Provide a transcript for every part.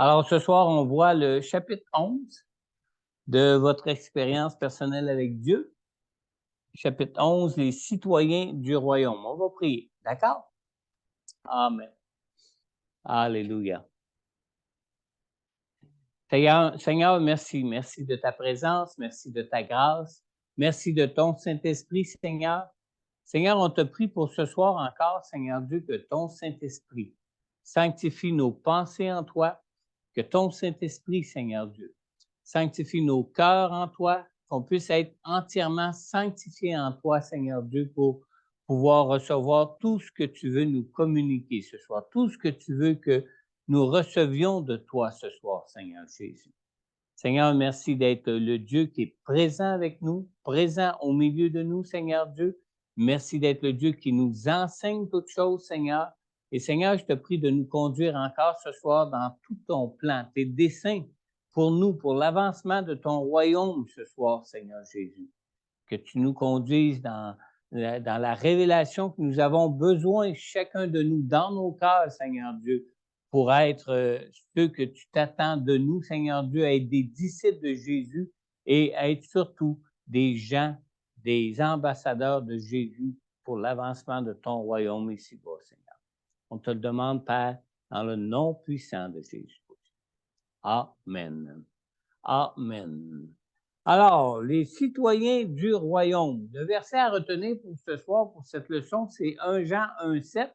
Alors, ce soir, on voit le chapitre 11 de votre expérience personnelle avec Dieu. Chapitre 11, les citoyens du royaume. On va prier, d'accord? Amen. Alléluia. Seigneur, merci. Merci de ta présence, merci de ta grâce, merci de ton Saint-Esprit, Seigneur. Seigneur, on te prie pour ce soir encore, Seigneur Dieu, que ton Saint-Esprit sanctifie nos pensées en toi, que ton Saint-Esprit, Seigneur Dieu, sanctifie nos cœurs en toi, qu'on puisse être entièrement sanctifiés en toi, Seigneur Dieu, pour pouvoir recevoir tout ce que tu veux nous communiquer ce soir, tout ce que tu veux que nous recevions de toi ce soir, Seigneur Jésus. Seigneur, merci d'être le Dieu qui est présent avec nous, présent au milieu de nous, Seigneur Dieu. Merci d'être le Dieu qui nous enseigne toutes choses, Seigneur. Et Seigneur, je te prie de nous conduire encore ce soir dans tout ton plan, tes desseins pour nous, pour l'avancement de ton royaume ce soir, Seigneur Jésus. Que tu nous conduises dans la révélation que nous avons besoin, chacun de nous, dans nos cœurs, Seigneur Dieu, pour être ceux que tu t'attends de nous, Seigneur Dieu, à être des disciples de Jésus et à être surtout des gens, des ambassadeurs de Jésus pour l'avancement de ton royaume ici-bas, Seigneur. On te le demande, Père, dans le nom puissant de Jésus. Amen. Amen. Alors, les citoyens du royaume. Le verset à retenir pour ce soir, pour cette leçon, c'est 1 Jean 1,7.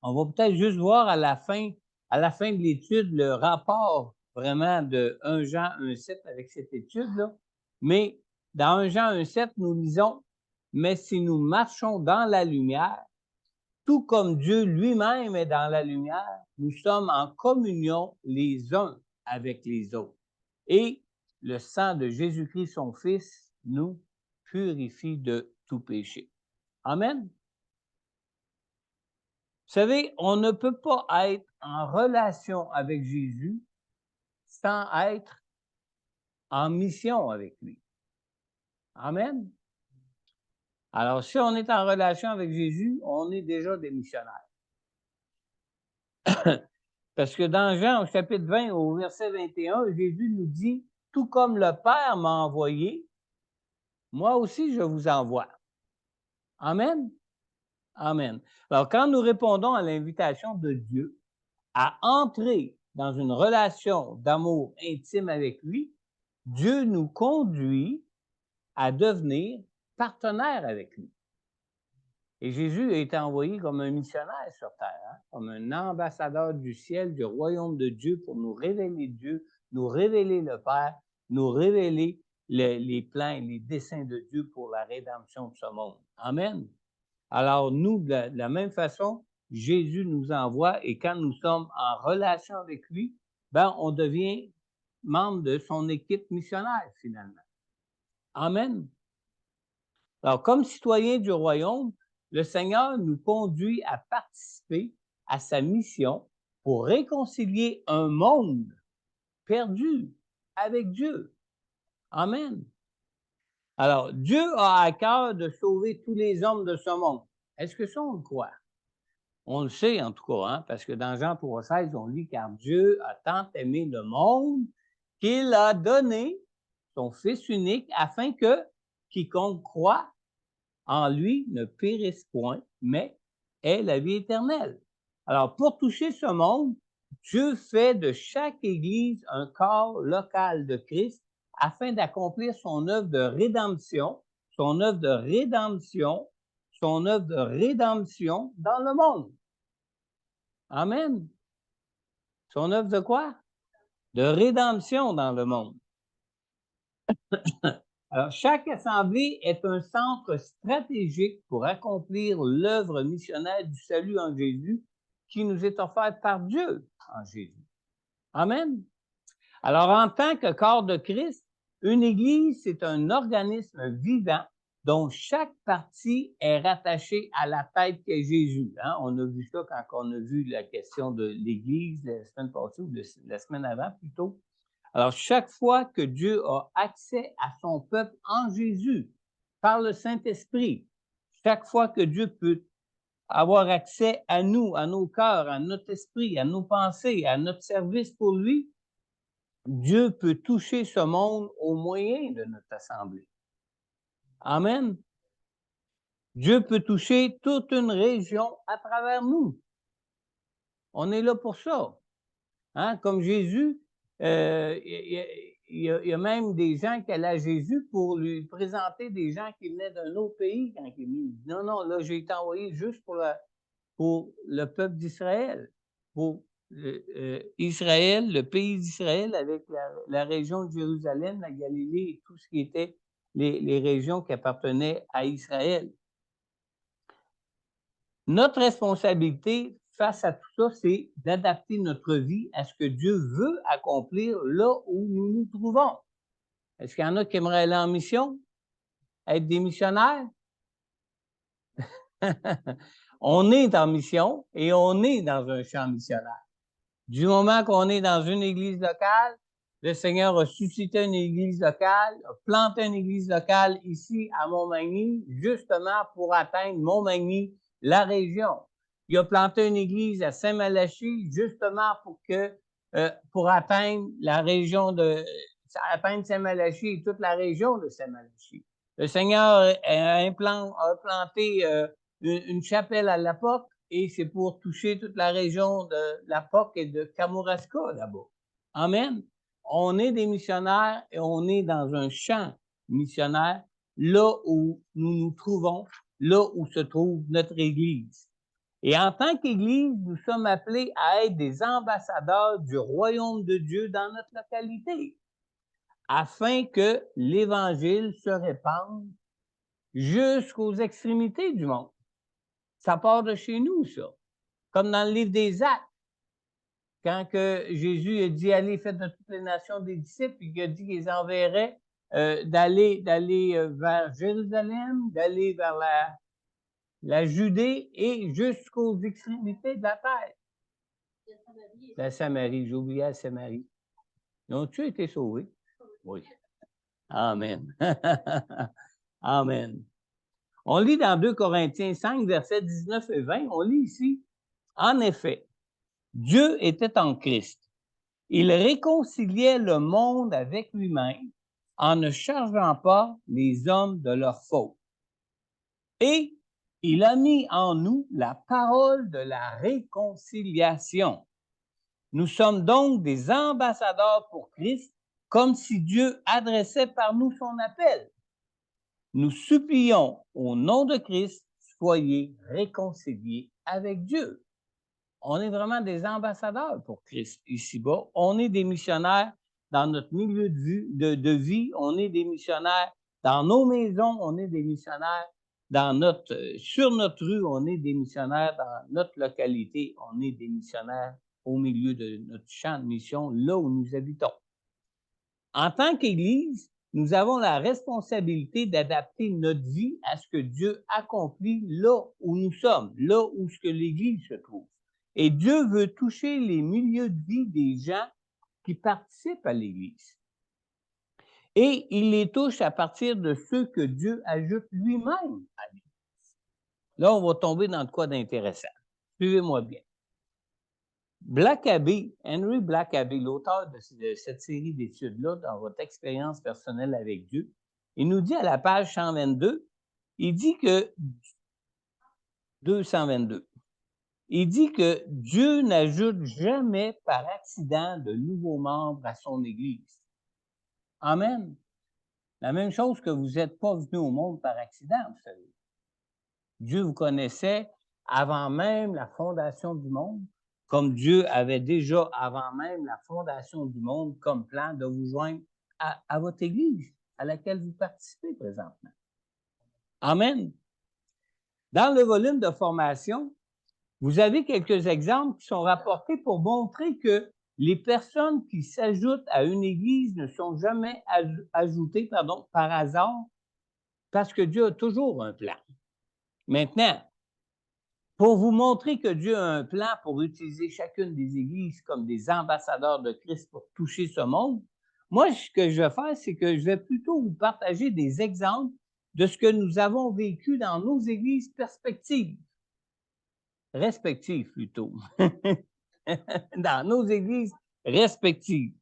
On va peut-être juste voir à la fin de l'étude le rapport vraiment de 1 Jean 1,7 avec cette étude-là. Mais dans 1 Jean 1,7, nous lisons « Mais si nous marchons dans la lumière, tout comme Dieu lui-même est dans la lumière, nous sommes en communion les uns avec les autres. Et le sang de Jésus-Christ, son Fils, nous purifie de tout péché. » Amen. Vous savez, on ne peut pas être en relation avec Jésus sans être en mission avec lui. Amen. Alors, si on est en relation avec Jésus, on est déjà des missionnaires. Parce que dans Jean, au chapitre 20, au verset 21, Jésus nous dit « Tout comme le Père m'a envoyé, moi aussi je vous envoie. » Amen. Amen. Alors, quand nous répondons à l'invitation de Dieu à entrer dans une relation d'amour intime avec lui, Dieu nous conduit à devenir partenaires avec lui. Et Jésus a été envoyé comme un missionnaire sur terre, hein, comme un ambassadeur du ciel, du royaume de Dieu, pour nous révéler Dieu, nous révéler le Père, nous révéler les plans et les desseins de Dieu pour la rédemption de ce monde. Amen. Alors nous, de la même façon, Jésus nous envoie et quand nous sommes en relation avec lui, ben, on devient membre de son équipe missionnaire finalement. Amen. Alors, comme citoyens du royaume, le Seigneur nous conduit à participer à sa mission pour réconcilier un monde perdu avec Dieu. Amen. Alors, Dieu a à cœur de sauver tous les hommes de ce monde. Est-ce que ça, on le croit? On le sait en tout cas, hein, parce que dans Jean 3,16, on lit « Car Dieu a tant aimé le monde qu'il a donné son Fils unique afin que quiconque croit en lui ne périsse point, mais ait la vie éternelle. » Alors, pour toucher ce monde, Dieu fait de chaque Église un corps local de Christ afin d'accomplir son œuvre de rédemption, son œuvre de rédemption, son œuvre de rédemption dans le monde. Amen. Son œuvre de quoi? De rédemption dans le monde. Alors, chaque assemblée est un centre stratégique pour accomplir l'œuvre missionnaire du salut en Jésus qui nous est offerte par Dieu en Jésus. Amen. Alors, en tant que corps de Christ, une Église, c'est un organisme vivant dont chaque partie est rattachée à la tête qu'est Jésus. Hein? On a vu ça quand on a vu la question de l'Église la semaine passée ou la semaine avant plutôt. Alors, chaque fois que Dieu a accès à son peuple en Jésus, par le Saint-Esprit, chaque fois que Dieu peut avoir accès à nous, à nos cœurs, à notre esprit, à nos pensées, à notre service pour lui, Dieu peut toucher ce monde au moyen de notre assemblée. Amen. Dieu peut toucher toute une région à travers nous. On est là pour ça. Hein? Comme Jésus, il y a même des gens qui allaient à Jésus pour lui présenter des gens qui venaient d'un autre pays quand il est venu. Il dit, non, non, là, j'ai été envoyé juste pour le peuple d'Israël, pour Israël, le pays d'Israël avec la région de Jérusalem, la Galilée et tout ce qui était les régions qui appartenaient à Israël. Notre responsabilité face à tout ça, c'est d'adapter notre vie à ce que Dieu veut accomplir là où nous nous trouvons. Est-ce qu'il y en a qui aimeraient aller en mission? Être des missionnaires? On est en mission et on est dans un champ missionnaire. Du moment qu'on est dans une église locale, le Seigneur a suscité une église locale, a planté une église locale ici à Montmagny, justement pour atteindre Montmagny, la région. Il a planté une église à Saint-Malachie, justement pour atteindre la région atteindre Saint-Malachie et toute la région de Saint-Malachie. Le Seigneur a planté une chapelle à l'Apoc, et c'est pour toucher toute la région de l'Apoc et de Kamouraska là-bas. Amen. On est des missionnaires et on est dans un champ missionnaire, là où nous nous trouvons, là où se trouve notre Église. Et en tant qu'Église, nous sommes appelés à être des ambassadeurs du royaume de Dieu dans notre localité, afin que l'Évangile se répande jusqu'aux extrémités du monde. Ça part de chez nous, ça. Comme dans le livre des Actes, quand que Jésus a dit « Allez, faites de toutes les nations des disciples », puis il a dit qu'il les enverrait d'aller vers Jérusalem, d'aller vers la Judée et jusqu'aux extrémités de la terre. La Samarie, j'ai oublié la Samarie. Ils ont-tu été sauvés? Oui. Amen. Amen. On lit dans 2 Corinthiens 5, versets 19 et 20, on lit ici, « En effet, Dieu était en Christ. Il réconciliait le monde avec lui-même en ne chargeant pas les hommes de leurs fautes. Et il a mis en nous la parole de la réconciliation. Nous sommes donc des ambassadeurs pour Christ, comme si Dieu adressait par nous son appel. Nous supplions au nom de Christ, soyez réconciliés avec Dieu. » On est vraiment des ambassadeurs pour Christ ici-bas. On est des missionnaires dans notre milieu de vie. On est des missionnaires dans nos maisons. On est des missionnaires sur notre rue. On est des missionnaires dans notre localité. On est des missionnaires au milieu de notre champ de mission, là où nous habitons. En tant qu'Église, nous avons la responsabilité d'adapter notre vie à ce que Dieu accomplit là où nous sommes, là où ce que l'Église se trouve. Et Dieu veut toucher les milieux de vie des gens qui participent à l'Église. Et il les touche à partir de ceux que Dieu ajoute lui-même à l'Église. Là, on va tomber dans de quoi d'intéressant. Suivez-moi bien. Henry Blackaby, l'auteur de cette série d'études-là, dans votre expérience personnelle avec Dieu, il nous dit à la page 122, il dit que 222, il dit que Dieu n'ajoute jamais par accident de nouveaux membres à son Église. Amen. La même chose que vous n'êtes pas venu au monde par accident, vous savez. Dieu vous connaissait avant même la fondation du monde, comme Dieu avait déjà, avant même la fondation du monde, comme plan de vous joindre à votre Église, à laquelle vous participez présentement. Amen. Dans le volume de formation, vous avez quelques exemples qui sont rapportés pour montrer que les personnes qui s'ajoutent à une Église ne sont jamais ajoutées par hasard, parce que Dieu a toujours un plan. Maintenant, pour vous montrer que Dieu a un plan pour utiliser chacune des églises comme des ambassadeurs de Christ pour toucher ce monde, moi, ce que je vais faire, c'est que je vais plutôt vous partager des exemples de ce que nous avons vécu dans nos églises perspectives. respectives plutôt, dans nos églises respectives.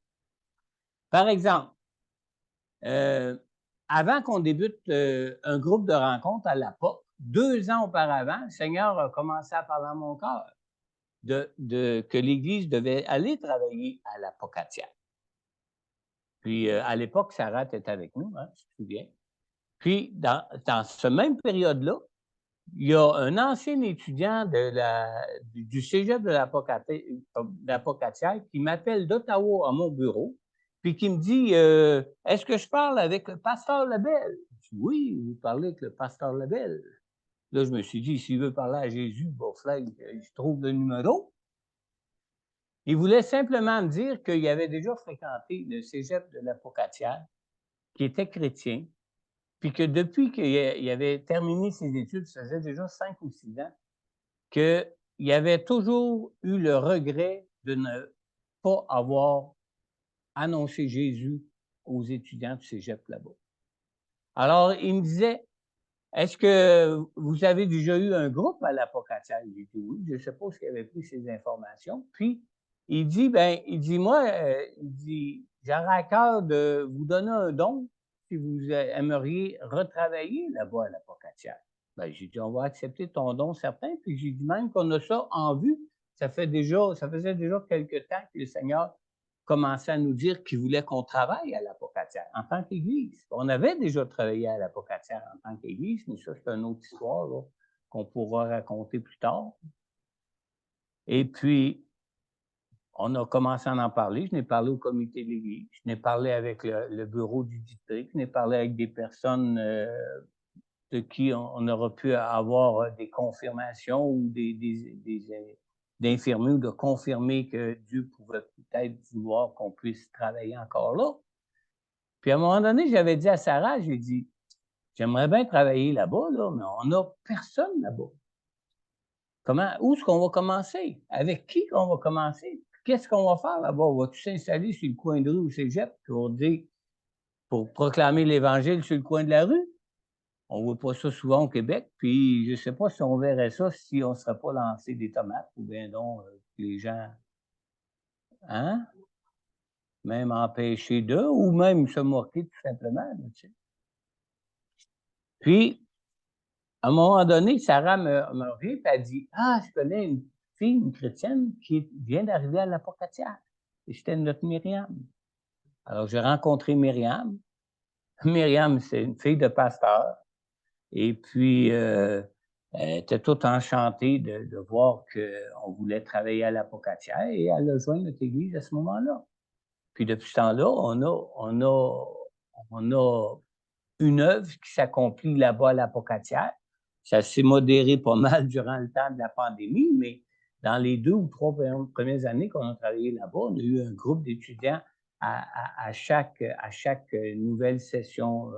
Par exemple, avant qu'on débute un groupe de rencontres à la POC, 2 ans auparavant, le Seigneur a commencé à parler à mon cœur que l'Église devait aller travailler à la Pocatière. Puis, à l'époque, Sarah était avec nous, hein, tu te souviens. Puis, dans ce même période-là, il y a un ancien étudiant du cégep de la Pocatière qui m'appelle d'Ottawa à mon bureau, puis qui me dit Est-ce que je parle avec le pasteur Lebel? Je dis Oui, vous parlez avec le pasteur Lebel. Là, je me suis dit s'il veut parler à Jésus, il va falloir qu'il trouve le numéro. Il voulait simplement me dire qu'il avait déjà fréquenté le cégep de la Pocatière, qui était chrétien, puis que depuis qu'il avait terminé ses études, ça faisait déjà 5 ou 6 ans, qu'il avait toujours eu le regret de ne pas avoir annoncé Jésus aux étudiants du cégep là-bas. Alors, il me disait, est-ce que vous avez déjà eu un groupe à la Pocatière? J'ai dit oui, je ne sais pas s'il avait pris ces informations. Puis, il dit, moi, j'aurais à cœur de vous donner un don si vous aimeriez retravailler là-bas à la Pocatière. J'ai dit, on va accepter ton don certain. Puis j'ai dit même qu'on a ça en vue. Ça faisait déjà quelque temps que le Seigneur commençait à nous dire qu'il voulait qu'on travaille à la Pocatière en tant qu'Église. On avait déjà travaillé à la Pocatière en tant qu'Église, mais ça, c'est une autre histoire là, qu'on pourra raconter plus tard. Et puis, on a commencé à en parler. Je n'ai parlé au comité de l'Église, je n'ai parlé avec le bureau du district, je n'ai parlé avec des personnes de qui on aura pu avoir des confirmations ou d'infirmer ou de confirmer que Dieu pouvait peut-être vouloir qu'on puisse travailler encore là. Puis à un moment donné, j'avais dit à Sarah, j'ai dit, j'aimerais bien travailler là-bas, là, mais on n'a personne là-bas. Où est-ce qu'on va commencer? Avec qui qu'on va commencer? Qu'est-ce qu'on va faire là-bas? On va-tu s'installer sur le coin de rue au cégep pour proclamer l'Évangile sur le coin de la rue? On ne voit pas ça souvent au Québec, puis je ne sais pas si on verrait ça si on ne serait pas lancé des tomates ou bien donc les gens, hein? Même empêcher d'eux ou même se moquer tout simplement. Tu sais. Puis, à un moment donné, Sarah me revient et elle dit Ah, je connais une fille, une chrétienne, qui vient d'arriver à la Pocatière. Et c'était notre Myriam. Alors, j'ai rencontré Myriam. Myriam, c'est une fille de pasteur. Et puis, elle était toute enchantée de voir qu'on voulait travailler à la Pocatière et elle a joint notre église à ce moment-là. Puis depuis ce temps-là, on a une œuvre qui s'accomplit là-bas à la Pocatière. Ça s'est modéré pas mal durant le temps de la pandémie, mais dans les 2 ou 3 premières années qu'on a travaillé là-bas, on a eu un groupe d'étudiants à chaque nouvelle session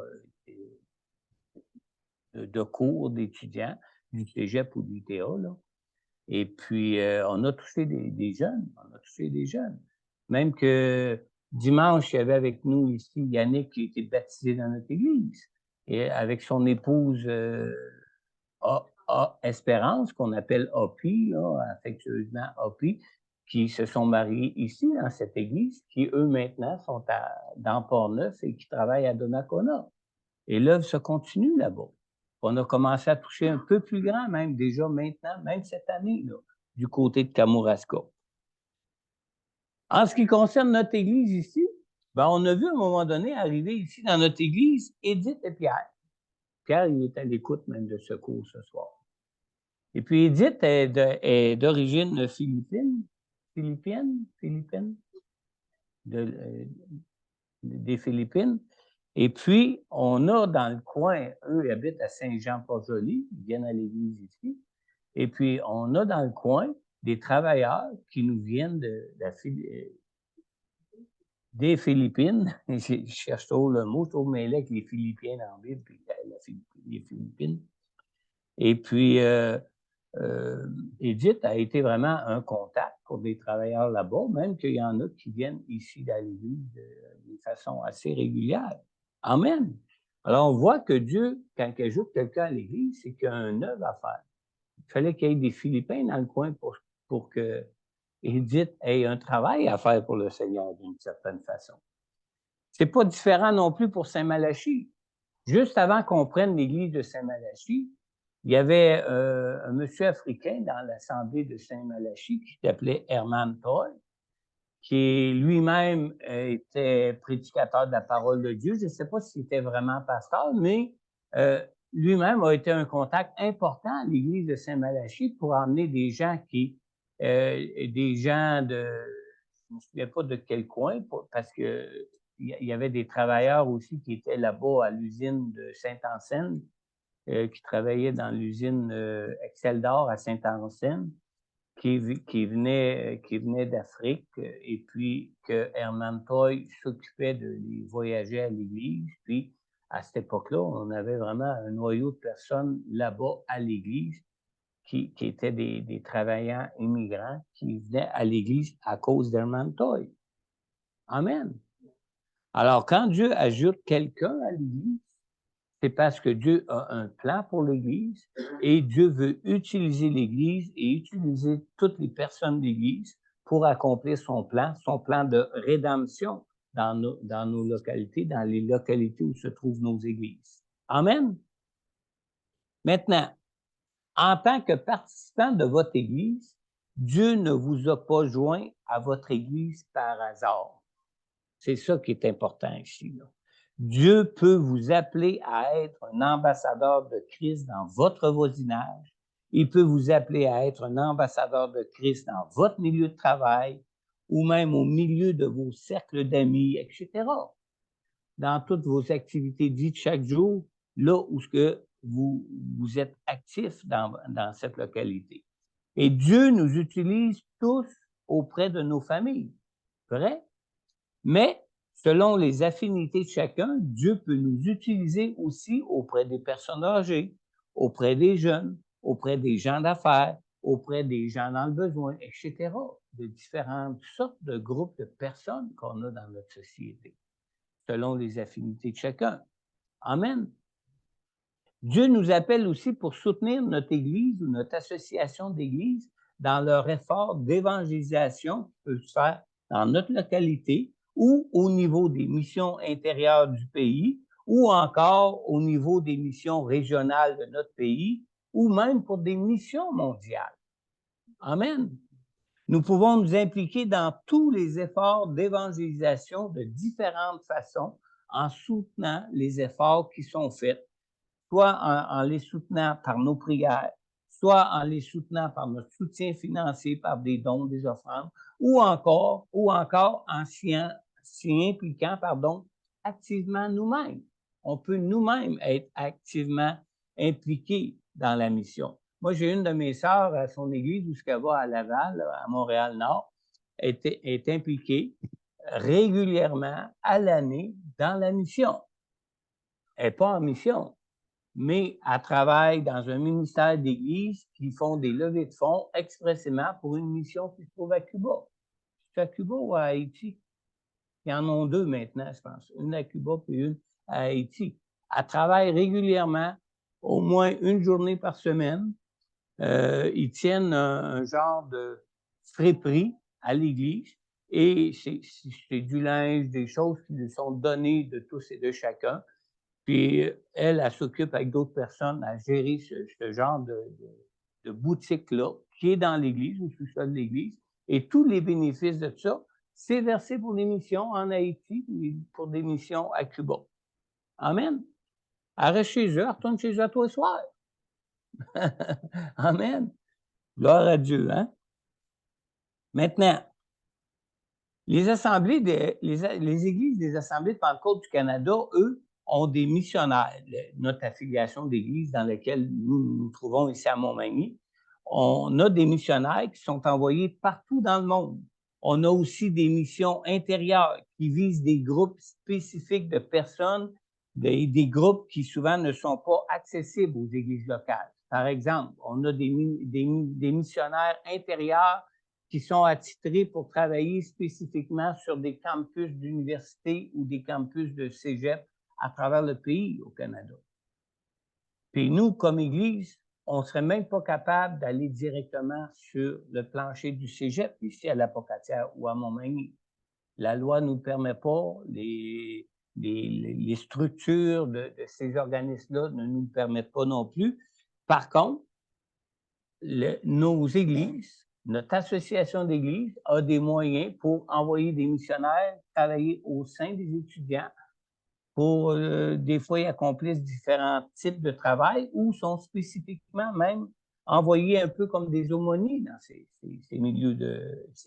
de cours d'étudiants du cégep ou de l'UTA, là. Et puis, on a touché des jeunes. Même que dimanche, il y avait avec nous ici Yannick qui a été baptisé dans notre église. Et avec son épouse Espérance, qu'on appelle Hopi, là, affectueusement Hopi, qui se sont mariés ici dans cette église, qui eux maintenant sont dans Port-Neuf et qui travaillent à Donnacona. Et l'œuvre se continue là-bas. On a commencé à toucher un peu plus grand même, déjà maintenant, même cette année, là, du côté de Kamouraska. En ce qui concerne notre église ici, on a vu à un moment donné arriver ici dans notre église Édith et Pierre. Pierre, il est à l'écoute même de ce cours ce soir. Et puis Édith est d'origine philippine, des Philippines. Et puis, on a dans le coin, eux, ils habitent à Saint-Jean-Port-Joli, ils viennent à l'église ici. Et puis, on a dans le coin des travailleurs qui nous viennent des Philippines. Je cherche toujours le mot, je trouve mêlé avec les Philippiens en Bible, puis les Philippines. Et puis, Édith a été vraiment un contact pour des travailleurs là-bas, même qu'il y en a qui viennent ici dans l'église de façon assez régulière. Amen. Alors, on voit que Dieu, quand il ajoute quelqu'un à l'église, c'est qu'il y a un œuvre à faire. Il fallait qu'il y ait des Philippins dans le coin pour que Édith ait un travail à faire pour le Seigneur, d'une certaine façon. C'est pas différent non plus pour Saint-Malachie. Juste avant qu'on prenne l'église de Saint-Malachie, il y avait un monsieur africain dans l'assemblée de Saint-Malachie qui s'appelait Herman Toy, qui lui-même était prédicateur de la parole de Dieu. Je ne sais pas s'il était vraiment pasteur, mais lui-même a été un contact important à l'église de Saint-Malachie pour amener des gens des gens de, je ne me souviens pas de quel coin, parce que il y avait des travailleurs aussi qui étaient là-bas à l'usine de Saint-Anselme, qui travaillaient dans l'usine Excel d'Or à Saint-Anselme, qui venait d'Afrique, et puis que Herman Toy s'occupait de les voyager à l'église. Puis, à cette époque-là, on avait vraiment un noyau de personnes là-bas à l'église qui étaient des travailleurs immigrants qui venaient à l'église à cause d'Herman Toy. Amen. Alors, quand Dieu ajoute quelqu'un à l'Église, c'est parce que Dieu a un plan pour l'Église et Dieu veut utiliser l'Église et utiliser toutes les personnes de l'Église pour accomplir son plan de rédemption dans nos localités, dans les localités où se trouvent nos églises. Amen. Maintenant, en tant que participant de votre Église, Dieu ne vous a pas joint à votre Église par hasard. C'est ça qui est important ici, là. Dieu peut vous appeler à être un ambassadeur de Christ dans votre voisinage. Il peut vous appeler à être un ambassadeur de Christ dans votre milieu de travail ou même au milieu de vos cercles d'amis, etc. Dans toutes vos activités de vie de chaque jour, là où vous êtes actif dans cette localité. Et Dieu nous utilise tous auprès de nos familles. Vrai? Mais, selon les affinités de chacun, Dieu peut nous utiliser aussi auprès des personnes âgées, auprès des jeunes, auprès des gens d'affaires, auprès des gens dans le besoin, etc. De différentes sortes de groupes de personnes qu'on a dans notre société, selon les affinités de chacun. Amen. Dieu nous appelle aussi pour soutenir notre Église ou notre association d'Église dans leur effort d'évangélisation qui peut se faire dans notre localité ou au niveau des missions intérieures du pays ou encore au niveau des missions régionales de notre pays ou même pour des missions mondiales. Amen. Nous pouvons nous impliquer dans tous les efforts d'évangélisation de différentes façons en soutenant les efforts qui sont faits, soit en les soutenant par nos prières, soit en les soutenant par notre soutien financier, par des dons, des offrandes, ou encore en s'y impliquant, activement nous-mêmes. On peut nous-mêmes être activement impliqués dans la mission. Moi, j'ai une de mes sœurs à son église où elle va à Laval, à Montréal-Nord, est impliquée régulièrement à l'année dans la mission. Elle n'est pas en mission, mais elle travaille dans un ministère d'église qui font des levées de fonds expressément pour une mission qui se trouve à Cuba. C'est à Cuba ou à Haïti? Il y en a deux maintenant, je pense. Une à Cuba puis une à Haïti. Elle travaille régulièrement, au moins une journée par semaine. Ils tiennent un genre de friperie à l'église et c'est du linge, des choses qui lui sont données de tous et de chacun. Puis elle s'occupe avec d'autres personnes à gérer ce genre de boutique-là qui est dans l'église, au sous-sol de l'église. Et tous les bénéfices de ça, c'est versé pour des missions en Haïti et pour des missions à Cuba. Amen. Elle reste chez eux, elle retourne chez eux à tous les soirs. Amen. Gloire à Dieu, hein? Maintenant, les églises des Assemblées de Pentecôte du Canada, eux, ont des missionnaires. Notre affiliation d'église dans laquelle nous nous trouvons ici à Montmagny, on a des missionnaires qui sont envoyés partout dans le monde. On a aussi des missions intérieures qui visent des groupes spécifiques de personnes, des groupes qui souvent ne sont pas accessibles aux églises locales. Par exemple, on a des missionnaires intérieurs qui sont attitrés pour travailler spécifiquement sur des campus d'université ou des campus de cégep à travers le pays au Canada. Puis nous, comme Église, on ne serait même pas capable d'aller directement sur le plancher du cégep, ici à la Pocatière ou à Montmagny. La loi ne nous permet pas, les structures de ces organismes-là ne nous le permettent pas non plus. Par contre, nos églises, notre association d'églises a des moyens pour envoyer des missionnaires travailler au sein des étudiants pour, des fois, ils accomplissent différents types de travail ou sont spécifiquement même envoyés un peu comme des aumôniers dans ces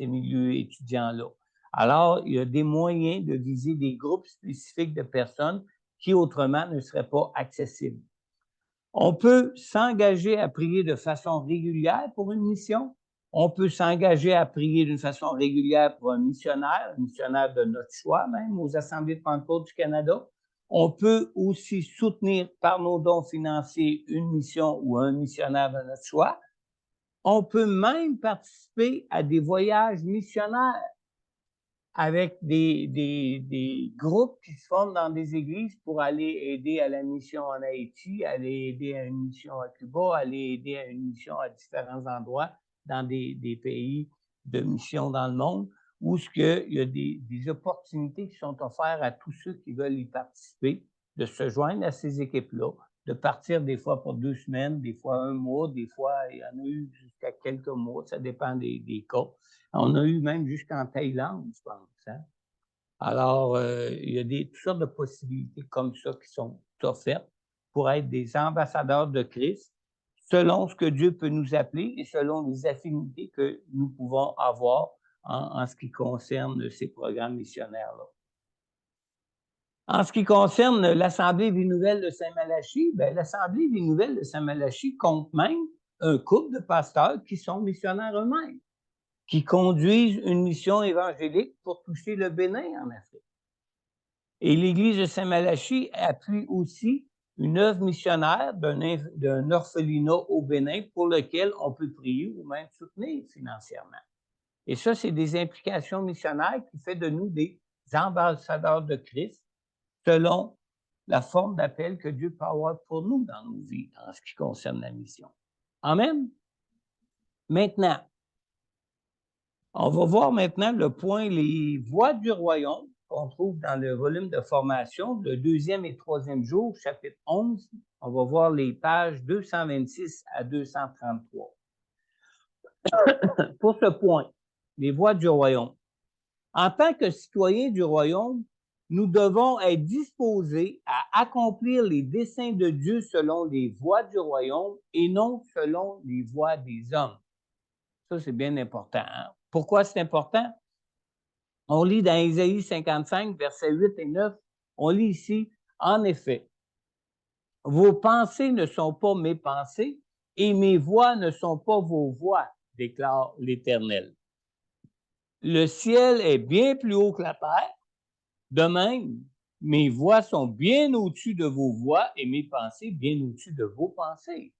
milieux étudiants-là. Alors, il y a des moyens de viser des groupes spécifiques de personnes qui autrement ne seraient pas accessibles. On peut s'engager à prier de façon régulière pour une mission. On peut s'engager à prier d'une façon régulière pour un missionnaire de notre choix, même aux Assemblées de Pentecôte du Canada. On peut aussi soutenir par nos dons financiers une mission ou un missionnaire de notre choix. On peut même participer à des voyages missionnaires avec des groupes qui se forment dans des églises pour aller aider à la mission en Haïti, aller aider à une mission à Cuba, aller aider à une mission à différents endroits dans des pays de mission dans le monde, où il y a des opportunités qui sont offertes à tous ceux qui veulent y participer, de se joindre à ces équipes-là, de partir des fois pour 2 semaines, des fois 1 mois, des fois il y en a eu jusqu'à quelques mois, ça dépend des cas. On a eu même jusqu'en Thaïlande, je pense. Hein? Alors, il y a toutes sortes de possibilités comme ça qui sont offertes pour être des ambassadeurs de Christ selon ce que Dieu peut nous appeler et selon les affinités que nous pouvons avoir en ce qui concerne ces programmes missionnaires-là. En ce qui concerne l'Assemblée Vie Nouvelle de Saint-Malachie, bien, l'Assemblée Vie Nouvelle de Saint-Malachie compte même un couple de pasteurs qui sont missionnaires eux-mêmes, qui conduisent une mission évangélique pour toucher le Bénin en Afrique. Et l'Église de Saint-Malachie appuie aussi une œuvre missionnaire d'un orphelinat au Bénin pour lequel on peut prier ou même soutenir financièrement. Et ça, c'est des implications missionnaires qui fait de nous des ambassadeurs de Christ selon la forme d'appel que Dieu peut avoir pour nous dans nos vies en ce qui concerne la mission. Amen. Maintenant, on va voir maintenant le point, les voies du royaume, qu'on trouve dans le volume de formation, le 2e et 3e jour, chapitre 11. On va voir les pages 226 à 233. Pour ce point, les voies du royaume. En tant que citoyens du royaume, nous devons être disposés à accomplir les desseins de Dieu selon les voies du royaume et non selon les voies des hommes. Ça, c'est bien important. Hein? Pourquoi c'est important? On lit dans Ésaïe 55, versets 8 et 9, on lit ici, « En effet, vos pensées ne sont pas mes pensées et mes voix ne sont pas vos voix, déclare l'Éternel. Le ciel est bien plus haut que la terre, de même, mes voix sont bien au-dessus de vos voix et mes pensées bien au-dessus de vos pensées. »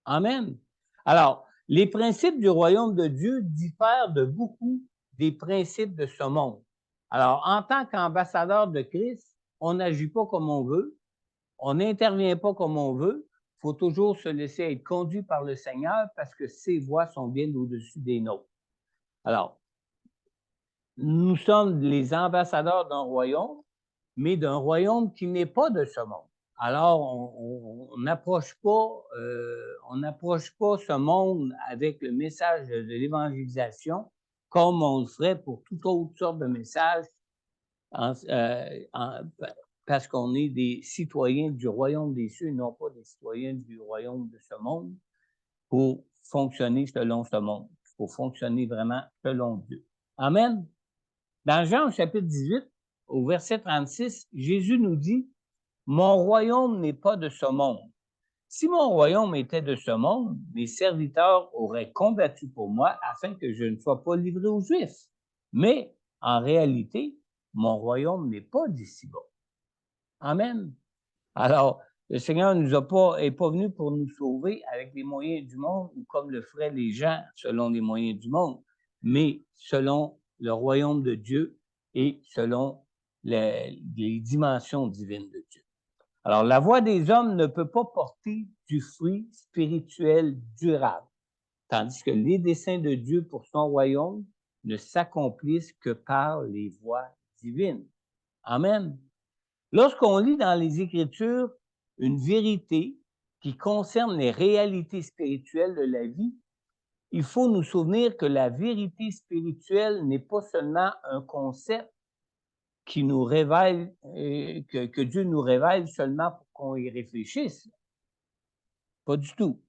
Amen. Alors, les principes du royaume de Dieu diffèrent de beaucoup des principes de ce monde. Alors, en tant qu'ambassadeur de Christ, on n'agit pas comme on veut, on n'intervient pas comme on veut, il faut toujours se laisser être conduit par le Seigneur parce que ses voies sont bien au-dessus des nôtres. Alors, nous sommes les ambassadeurs d'un royaume, mais d'un royaume qui n'est pas de ce monde. Alors, on n'approche pas ce monde avec le message de l'évangélisation comme on le ferait pour toute autre sorte de message parce qu'on est des citoyens du royaume des cieux et non pas des citoyens du royaume de ce monde pour fonctionner selon ce monde. Il faut fonctionner vraiment selon Dieu. Amen. Dans Jean chapitre 18, au verset 36, Jésus nous dit « Mon royaume n'est pas de ce monde. Si mon royaume était de ce monde, mes serviteurs auraient combattu pour moi afin que je ne sois pas livré aux Juifs. Mais en réalité, mon royaume n'est pas d'ici-bas. » Amen. Alors, le Seigneur n'est pas venu pour nous sauver avec les moyens du monde ou comme le feraient les gens selon les moyens du monde, mais selon le royaume de Dieu et selon les dimensions divines de Dieu. Alors, la voix des hommes ne peut pas porter du fruit spirituel durable, tandis que les desseins de Dieu pour son royaume ne s'accomplissent que par les voies divines. Amen. Lorsqu'on lit dans les Écritures une vérité qui concerne les réalités spirituelles de la vie, il faut nous souvenir que la vérité spirituelle n'est pas seulement un concept qui nous révèle, que Dieu nous révèle seulement pour qu'on y réfléchisse. Pas du tout.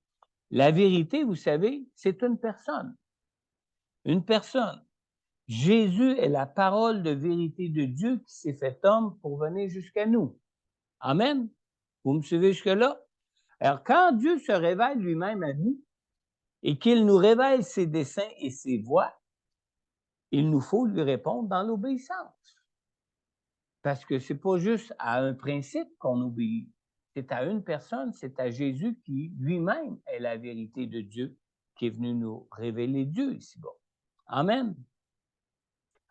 La vérité, vous savez, c'est une personne. Une personne. Jésus est la parole de vérité de Dieu qui s'est fait homme pour venir jusqu'à nous. Amen. Vous me suivez jusque-là? Alors, quand Dieu se révèle lui-même à nous et qu'il nous révèle ses desseins et ses voies, il nous faut lui répondre dans l'obéissance. Parce que ce n'est pas juste à un principe qu'on obéit, c'est à une personne, c'est à Jésus qui lui-même est la vérité de Dieu, qui est venu nous révéler Dieu ici-bas. Amen.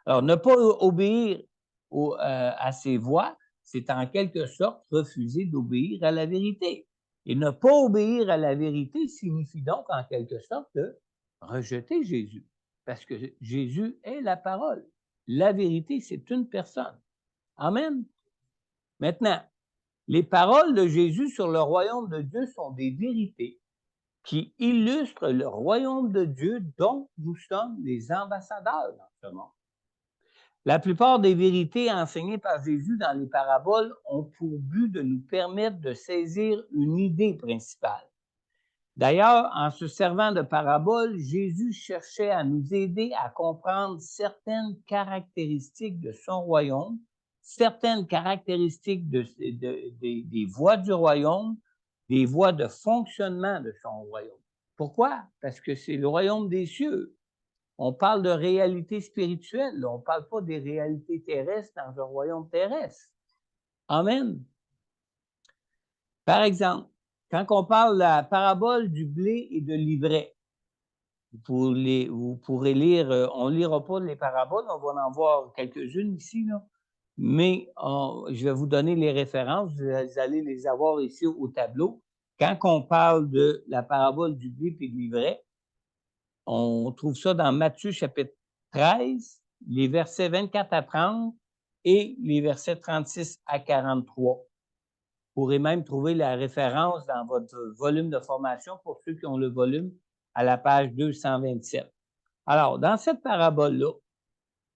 Alors, ne pas obéir à ses voies, c'est en quelque sorte refuser d'obéir à la vérité. Et ne pas obéir à la vérité signifie donc en quelque sorte de rejeter Jésus, parce que Jésus est la parole. La vérité, c'est une personne. Amen. Maintenant, les paroles de Jésus sur le royaume de Dieu sont des vérités qui illustrent le royaume de Dieu dont nous sommes les ambassadeurs dans ce monde. La plupart des vérités enseignées par Jésus dans les paraboles ont pour but de nous permettre de saisir une idée principale. D'ailleurs, en se servant de paraboles, Jésus cherchait à nous aider à comprendre certaines caractéristiques de son royaume, certaines caractéristiques des voies du royaume, des voies de fonctionnement de son royaume. Pourquoi? Parce que c'est le royaume des cieux. On parle de réalité spirituelle, on ne parle pas des réalités terrestres dans un royaume terrestre. Amen. Par exemple, quand on parle de la parabole du blé et de l'ivraie, vous pourrez lire, on ne lira pas les paraboles, on va en voir quelques-unes ici, là, mais je vais vous donner les références, vous allez les avoir ici au tableau. Quand on parle de la parabole du blé et de l'ivraie, on trouve ça dans Matthieu chapitre 13, les versets 24 à 30 et les versets 36 à 43. Vous pourrez même trouver la référence dans votre volume de formation pour ceux qui ont le volume à la page 227. Alors, dans cette parabole-là,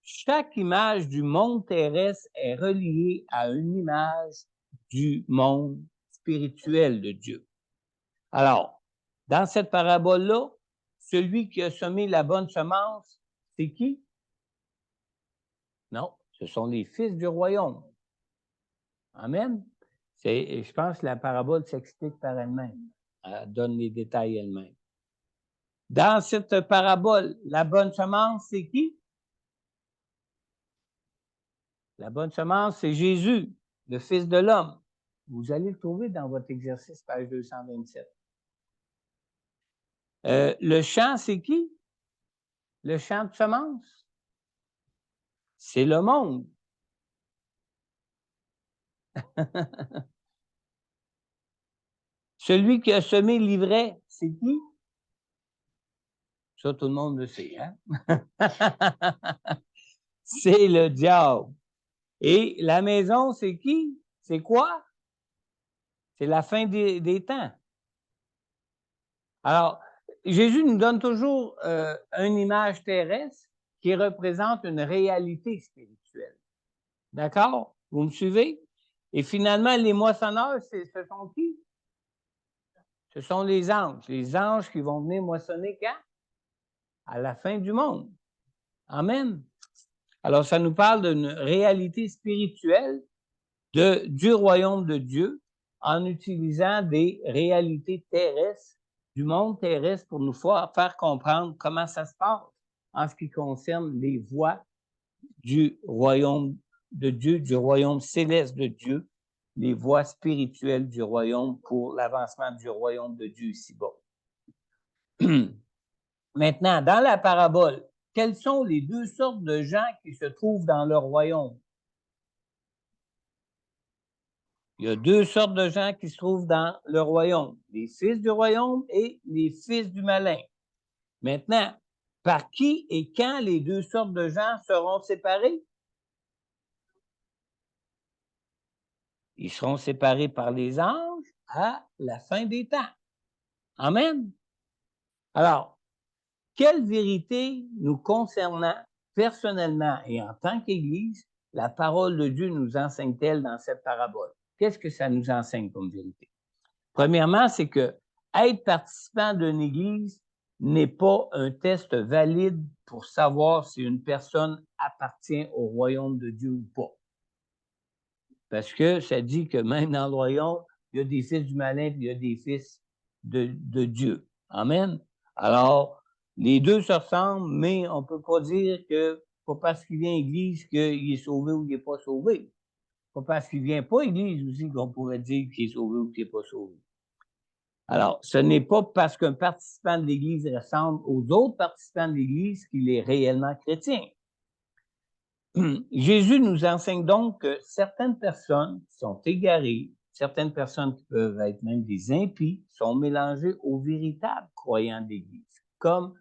chaque image du monde terrestre est reliée à une image du monde spirituel de Dieu. Alors, dans cette parabole-là, celui qui a semé la bonne semence, c'est qui? Non, ce sont les fils du royaume. Amen. Je pense que la parabole s'explique par elle-même. Elle donne les détails elle-même. Dans cette parabole, la bonne semence, c'est qui? La bonne semence, c'est Jésus, le Fils de l'homme. Vous allez le trouver dans votre exercice, page 227. Le champ, c'est qui? Le champ de semence? C'est le monde. Celui qui a semé l'ivraie, c'est qui? Ça, tout le monde le sait, hein? C'est le diable. Et la maison, c'est qui? C'est quoi? C'est la fin des temps. Alors, Jésus nous donne toujours une image terrestre qui représente une réalité spirituelle. D'accord? Vous me suivez? Et finalement, les moissonneurs, ce sont qui? Ce sont les anges. Les anges qui vont venir moissonner quand? À la fin du monde. Amen. Alors, ça nous parle d'une réalité spirituelle du royaume de Dieu en utilisant des réalités terrestres, du monde terrestre pour nous faire comprendre comment ça se passe en ce qui concerne les voies du royaume de Dieu, du royaume céleste de Dieu, les voies spirituelles du royaume pour l'avancement du royaume de Dieu ici-bas. Maintenant, dans la parabole, quelles sont les deux sortes de gens qui se trouvent dans le royaume? Il y a deux sortes de gens qui se trouvent dans le royaume, les fils du royaume et les fils du malin. Maintenant, par qui et quand les deux sortes de gens seront séparés? Ils seront séparés par les anges à la fin des temps. Amen. Alors, quelle vérité nous concernant personnellement et en tant qu'Église, la parole de Dieu nous enseigne-t-elle dans cette parabole? Qu'est-ce que ça nous enseigne comme vérité? Premièrement, c'est que être participant d'une Église n'est pas un test valide pour savoir si une personne appartient au royaume de Dieu ou pas. Parce que ça dit que même dans le royaume, il y a des fils du malin et il y a des fils de Dieu. Amen. Alors, les deux se ressemblent, mais on ne peut pas dire que pas parce qu'il vient à l'Église qu'il est sauvé ou qu'il n'est pas sauvé. Pas parce qu'il ne vient pas à l'Église aussi qu'on pourrait dire qu'il est sauvé ou qu'il n'est pas sauvé. Alors, ce n'est pas parce qu'un participant de l'Église ressemble aux autres participants de l'Église qu'il est réellement chrétien. Jésus nous enseigne donc que certaines personnes sont égarées, certaines personnes qui peuvent être même des impies, sont mélangées aux véritables croyants d'Église, comme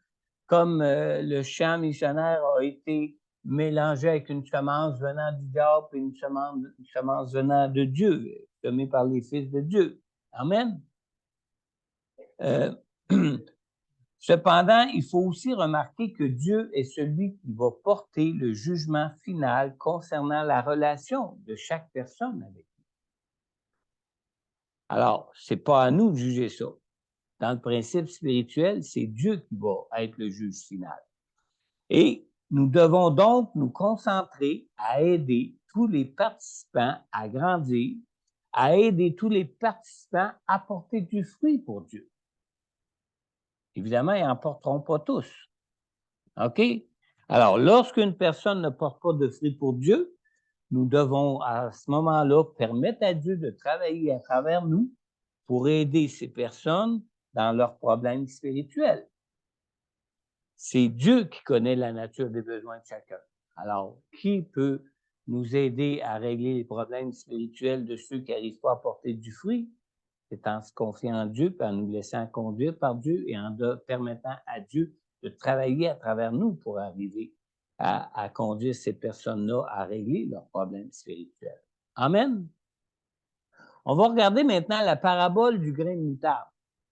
le champ missionnaire a été mélangé avec une semence venant du diable et une semence venant de Dieu, semée par les fils de Dieu. Amen. Cependant, il faut aussi remarquer que Dieu est celui qui va porter le jugement final concernant la relation de chaque personne avec lui. Alors, ce n'est pas à nous de juger ça. Dans le principe spirituel, c'est Dieu qui va être le juge final. Et nous devons donc nous concentrer à aider tous les participants à grandir, à aider tous les participants à porter du fruit pour Dieu. Évidemment, ils n'en porteront pas tous. OK? Alors, lorsqu'une personne ne porte pas de fruit pour Dieu, nous devons à ce moment-là permettre à Dieu de travailler à travers nous pour aider ces personnes dans leurs problèmes spirituels. C'est Dieu qui connaît la nature des besoins de chacun. Alors, qui peut nous aider à régler les problèmes spirituels de ceux qui n'arrivent pas à porter du fruit? C'est en se confiant en Dieu, puis en nous laissant conduire par Dieu et en permettant à Dieu de travailler à travers nous pour arriver à conduire ces personnes-là à régler leurs problèmes spirituels. Amen. On va regarder maintenant la parabole du grain de moutarde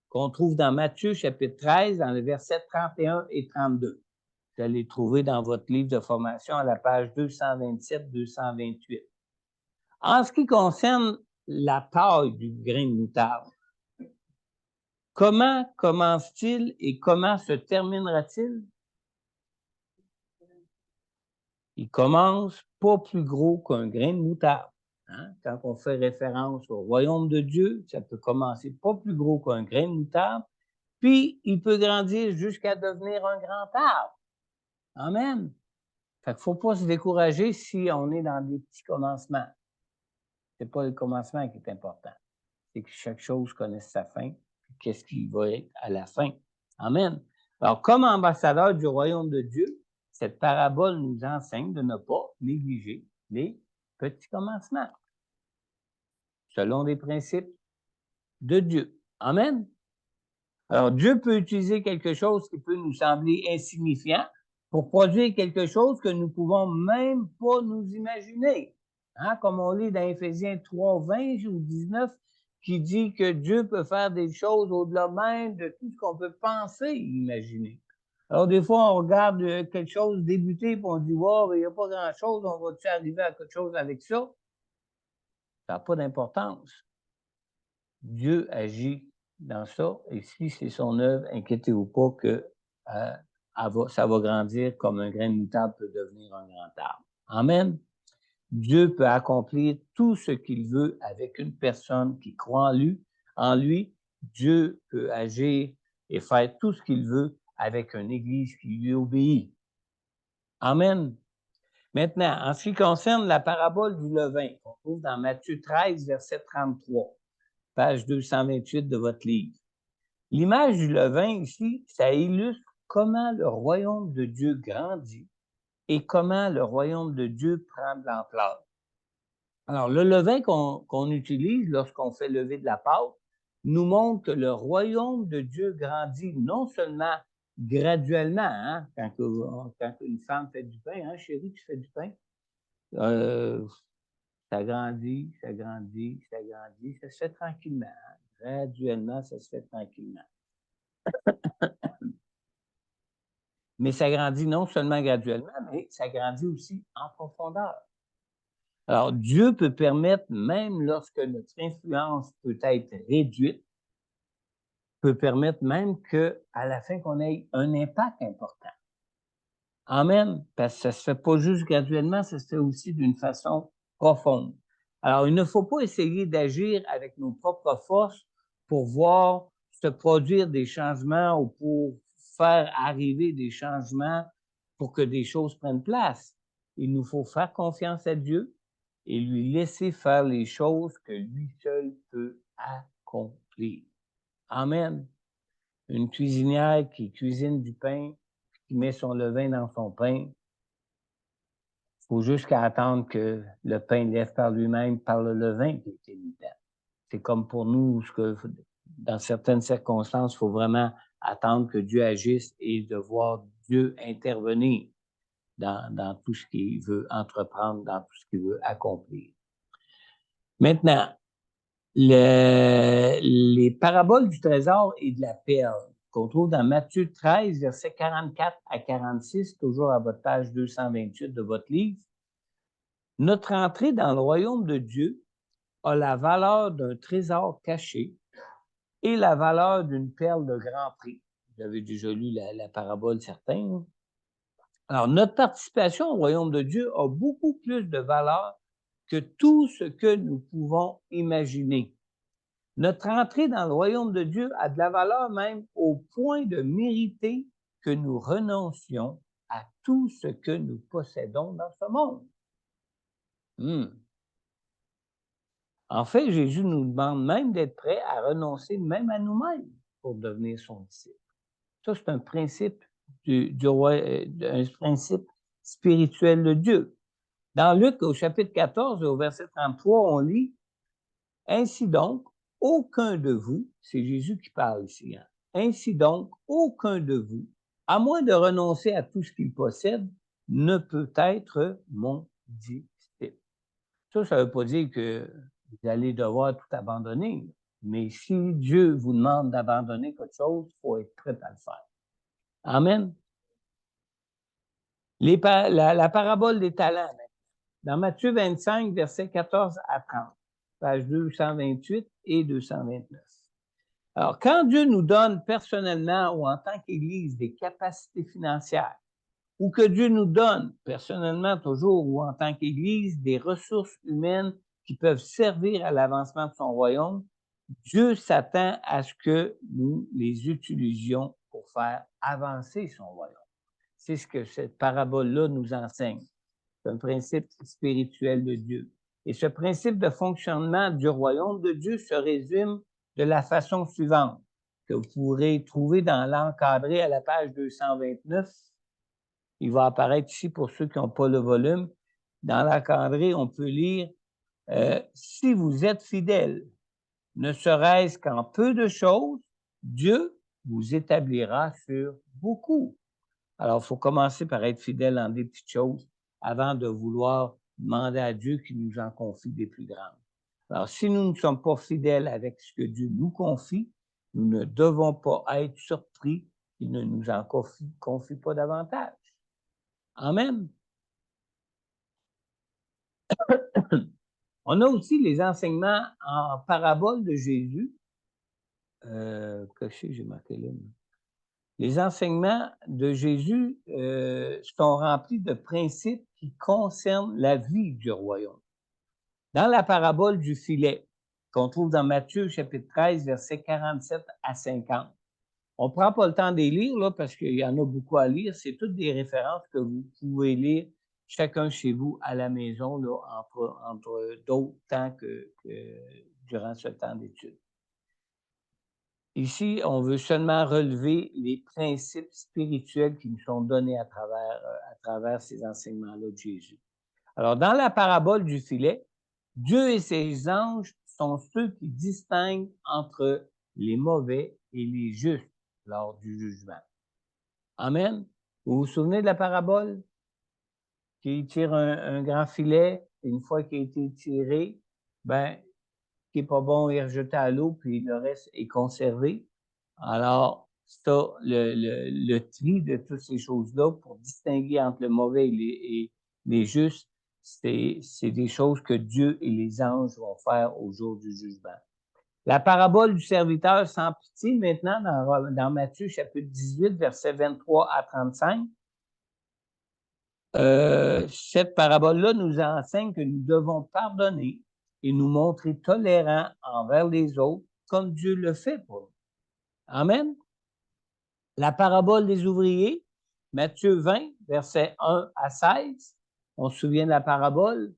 qu'on trouve dans Matthieu chapitre 13, dans les versets 31 et 32. Vous allez trouver dans votre livre de formation à la page 227-228. En ce qui concerne la taille du grain de moutarde, comment commence-t-il et comment se terminera-t-il? Il commence pas plus gros qu'un grain de moutarde. Hein? Quand on fait référence au royaume de Dieu, ça peut commencer pas plus gros qu'un grain de moutarde, puis il peut grandir jusqu'à devenir un grand arbre. Amen. Fait qu'il ne faut pas se décourager si on est dans des petits commencements. Ce n'est pas le commencement qui est important. C'est que chaque chose connaisse sa fin, puis qu'est-ce qui va être à la fin. Amen. Alors, comme ambassadeur du royaume de Dieu, cette parabole nous enseigne de ne pas négliger les petits commencements, selon les principes de Dieu. Amen. Alors, Dieu peut utiliser quelque chose qui peut nous sembler insignifiant pour produire quelque chose que nous ne pouvons même pas nous imaginer. Hein? Comme on lit dans Éphésiens 3, 20 ou 19, qui dit que Dieu peut faire des choses au-delà même de tout ce qu'on peut penser et imaginer. Alors, des fois, on regarde quelque chose débuter et on dit « Wow, il n'y a pas grand-chose, on va-tu arriver à quelque chose avec ça? » Ça n'a pas d'importance. Dieu agit dans ça, et si c'est son œuvre, inquiétez-vous pas que ça va grandir comme un grain de moutarde peut devenir un grand arbre. Amen. Dieu peut accomplir tout ce qu'il veut avec une personne qui croit en lui. En lui, Dieu peut agir et faire tout ce qu'il veut avec une Église qui lui obéit. Amen. Maintenant, en ce qui concerne la parabole du levain, on trouve dans Matthieu 13, verset 33, page 228 de votre livre. L'image du levain ici, ça illustre comment le royaume de Dieu grandit et comment le royaume de Dieu prend de l'ampleur. Alors, le levain qu'on utilise lorsqu'on fait lever de la pâte nous montre que le royaume de Dieu grandit non seulement graduellement, hein, quand une femme fait du pain, hein, chérie, tu fais du pain, ça grandit, ça grandit, ça grandit, ça se fait tranquillement, hein. Graduellement, ça se fait tranquillement. Mais ça grandit non seulement graduellement, mais ça grandit aussi en profondeur. Alors, Dieu peut permettre, même lorsque notre influence peut être réduite, peut permettre même qu'à la fin, qu'on ait un impact important. Amen. Parce que ça se fait pas juste graduellement, ça se fait aussi d'une façon profonde. Alors, il ne faut pas essayer d'agir avec nos propres forces pour voir se produire des changements ou pour faire arriver des changements pour que des choses prennent place. Il nous faut faire confiance à Dieu et lui laisser faire les choses que lui seul peut accomplir. Amen. Une cuisinière qui cuisine du pain, qui met son levain dans son pain, il faut juste qu'elle attende que le pain lève par lui-même, par le levain qui est mis dedans. C'est comme pour nous, dans certaines circonstances, il faut vraiment attendre que Dieu agisse et de voir Dieu intervenir dans tout ce qu'il veut entreprendre, dans tout ce qu'il veut accomplir. Maintenant, les paraboles du trésor et de la perle qu'on trouve dans Matthieu 13, versets 44 à 46, toujours à votre page 228 de votre livre. Notre entrée dans le royaume de Dieu a la valeur d'un trésor caché et la valeur d'une perle de grand prix. Vous avez déjà lu la parabole, certains. Alors, notre participation au royaume de Dieu a beaucoup plus de valeur que tout ce que nous pouvons imaginer. Notre entrée dans le royaume de Dieu a de la valeur même au point de mériter que nous renoncions à tout ce que nous possédons dans ce monde. En fait, Jésus nous demande même d'être prêts à renoncer même à nous-mêmes pour devenir son disciple. Ça, c'est un principe un principe spirituel de Dieu. Dans Luc, au chapitre 14, au verset 33, on lit « Ainsi donc, aucun de vous », c'est Jésus qui parle ici, hein, « Ainsi donc, aucun de vous, à moins de renoncer à tout ce qu'il possède, ne peut être mon disciple. » Ça ne veut pas dire que vous allez devoir tout abandonner, mais si Dieu vous demande d'abandonner quelque chose, il faut être prêt à le faire. Amen. La parabole des talents, maintenant. Dans Matthieu 25, versets 14 à 30, pages 228 et 229. Alors, quand Dieu nous donne personnellement ou en tant qu'Église des capacités financières, ou que Dieu nous donne personnellement toujours ou en tant qu'Église des ressources humaines qui peuvent servir à l'avancement de son royaume, Dieu s'attend à ce que nous les utilisions pour faire avancer son royaume. C'est ce que cette parabole-là nous enseigne. C'est un principe spirituel de Dieu. Et ce principe de fonctionnement du royaume de Dieu se résume de la façon suivante, que vous pourrez trouver dans l'encadré à la page 229. Il va apparaître ici pour ceux qui n'ont pas le volume. Dans l'encadré, on peut lire si vous êtes fidèles, ne serait-ce qu'en peu de choses, Dieu vous établira sur beaucoup. Alors, il faut commencer par être fidèle dans des petites choses avant de vouloir demander à Dieu qu'il nous en confie des plus grandes. Alors, si nous ne sommes pas fidèles avec ce que Dieu nous confie, nous ne devons pas être surpris qu'il ne nous en confie pas davantage. Amen. On a aussi les enseignements en parabole de Jésus. J'ai marqué là. Les enseignements de Jésus sont remplis de principes qui concernent la vie du royaume. Dans la parabole du filet, qu'on trouve dans Matthieu chapitre 13, versets 47 à 50, on ne prend pas le temps de les lire là, parce qu'il y en a beaucoup à lire. C'est toutes des références que vous pouvez lire chacun chez vous à la maison là, entre d'autres temps que durant ce temps d'étude. Ici, on veut seulement relever les principes spirituels qui nous sont donnés à travers ces enseignements-là de Jésus. Alors, dans la parabole du filet, Dieu et ses anges sont ceux qui distinguent entre les mauvais et les justes lors du jugement. Amen. Vous vous souvenez de la parabole? Qui tire un grand filet, et une fois qu'il a été tiré, ben, ce qui n'est pas bon est rejeté à l'eau, puis le reste est conservé. Alors, ça, le tri de toutes ces choses-là pour distinguer entre le mauvais et les justes, c'est des choses que Dieu et les anges vont faire au jour du jugement. La parabole du serviteur sans pitié, maintenant, dans Matthieu chapitre 18, versets 23 à 35, cette parabole-là nous enseigne que nous devons pardonner et nous montrer tolérants envers les autres comme Dieu le fait pour nous. Amen. La parabole des ouvriers, Matthieu 20, versets 1 à 16. On se souvient de la parabole.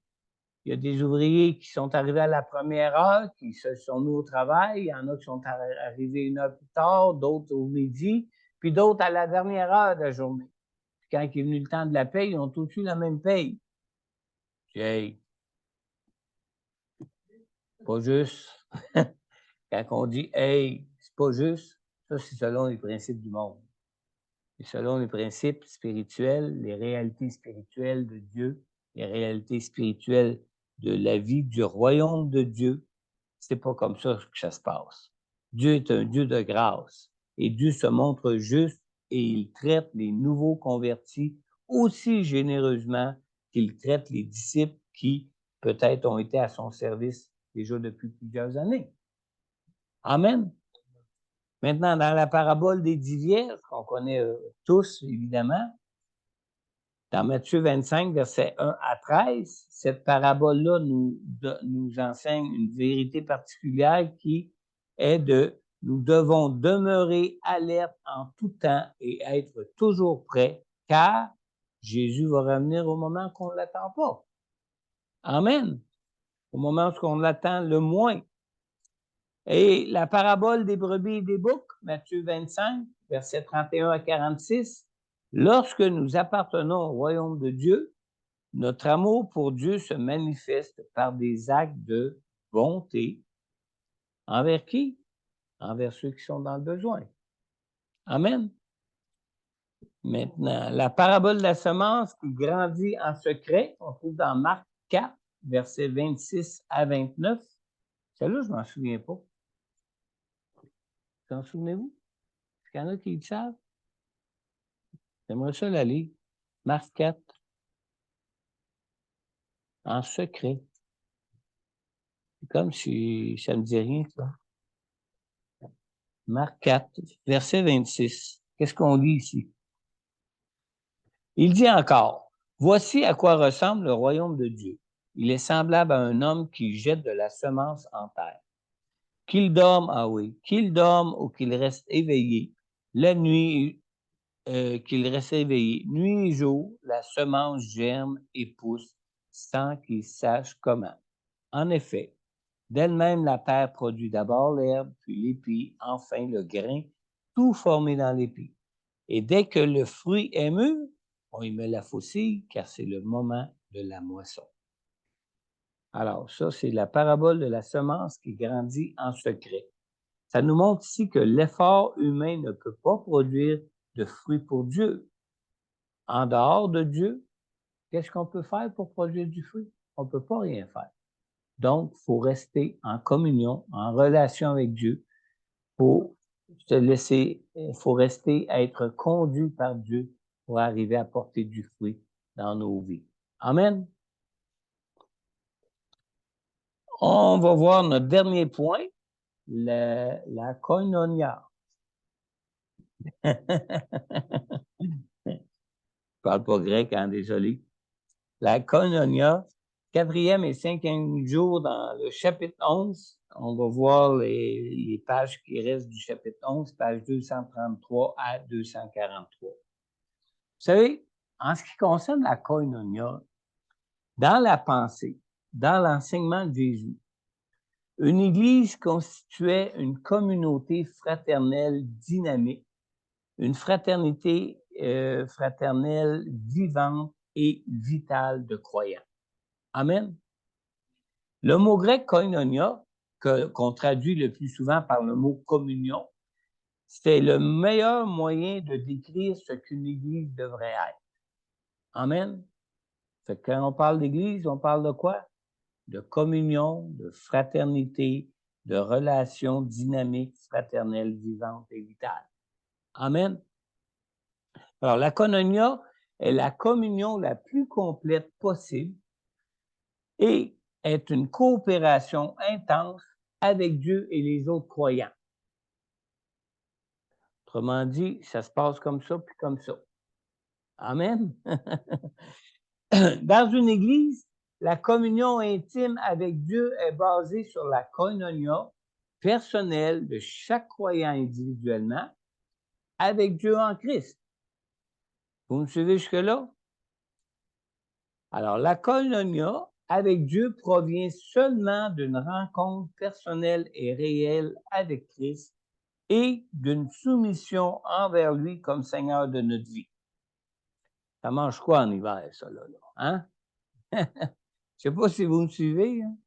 Il y a des ouvriers qui sont arrivés à la première heure, qui se sont mis au travail. Il y en a qui sont arrivés 1 heure plus tard, d'autres au midi, puis d'autres à la dernière heure de la journée. Puis quand il est venu le temps de la paye, ils ont tous eu la même paye. Hey, pas juste. Quand on dit hey, c'est pas juste, ça c'est selon les principes du monde. Et selon les principes spirituels, les réalités spirituelles de Dieu, les réalités spirituelles de la vie du royaume de Dieu, c'est pas comme ça que ça se passe. Dieu est un Dieu de grâce et Dieu se montre juste et il traite les nouveaux convertis aussi généreusement qu'il traite les disciples qui peut-être ont été à son service déjà depuis plusieurs années. Amen. Maintenant, dans la parabole des 10 vierges, qu'on connaît tous, évidemment, dans Matthieu 25, versets 1 à 13, cette parabole-là nous enseigne une vérité particulière qui est nous devons demeurer alertes en tout temps et être toujours prêts, car Jésus va revenir au moment qu'on ne l'attend pas. Amen. Au moment où on l'attend le moins. Et la parabole des brebis et des boucs, Matthieu 25, versets 31 à 46, lorsque nous appartenons au royaume de Dieu, notre amour pour Dieu se manifeste par des actes de bonté. Envers qui? Envers ceux qui sont dans le besoin. Amen. Maintenant, la parabole de la semence qui grandit en secret, on trouve dans Marc 4, versets 26 à 29. Celle-là, je ne m'en souviens pas. Vous en souvenez-vous? Est-ce qu'il y en a qui le savent? J'aimerais ça la lire. Marc 4, en secret. C'est comme si ça ne me dit rien, ça. Marc 4, verset 26. Qu'est-ce qu'on lit ici? Il dit encore, « Voici à quoi ressemble le royaume de Dieu. Il est semblable à un homme qui jette de la semence en terre. Qu'il dorme, ah oui, qu'il dorme ou qu'il reste éveillé, la nuit, qu'il reste éveillé, nuit et jour, la semence germe et pousse sans qu'il sache comment. En effet, d'elle-même, la terre produit d'abord l'herbe, puis l'épi, enfin le grain, tout formé dans l'épi. Et dès que le fruit est mûr, on y met la faucille, car c'est le moment de la moisson. » Alors, ça, c'est la parabole de la semence qui grandit en secret. Ça nous montre ici que l'effort humain ne peut pas produire de fruits pour Dieu. En dehors de Dieu, qu'est-ce qu'on peut faire pour produire du fruit? On ne peut pas rien faire. Donc, il faut rester en communion, en relation avec Dieu, pour se laisser, il faut rester à être conduit par Dieu pour arriver à porter du fruit dans nos vies. Amen. On va voir notre dernier point, la koinonia. Je parle pas grec, hein, désolé. La koinonia, 4e et 5e jour dans le chapitre 11. On va voir les pages qui restent du chapitre 11, page 233 à 243. Vous savez, en ce qui concerne la koinonia, dans la pensée, dans l'enseignement de Jésus, une Église constituait une communauté fraternelle dynamique, une fraternité fraternelle vivante et vitale de croyants. Amen. Le mot grec koinonia, qu'on traduit le plus souvent par le mot communion, c'est le meilleur moyen de décrire ce qu'une Église devrait être. Amen. Fait que quand on parle d'Église, on parle de quoi? De communion, de fraternité, de relations dynamiques, fraternelles, vivantes et vitales. Amen. Alors, la koinonia est la communion la plus complète possible et est une coopération intense avec Dieu et les autres croyants. Autrement dit, ça se passe comme ça, puis comme ça. Amen. Dans une église, la communion intime avec Dieu est basée sur la koinonia personnelle de chaque croyant individuellement avec Dieu en Christ. Vous me suivez jusque-là? Alors, la koinonia avec Dieu provient seulement d'une rencontre personnelle et réelle avec Christ et d'une soumission envers lui comme Seigneur de notre vie. Ça mange quoi en hiver, ça, là? Hein? Je ne sais pas si vous me suivez. Hein?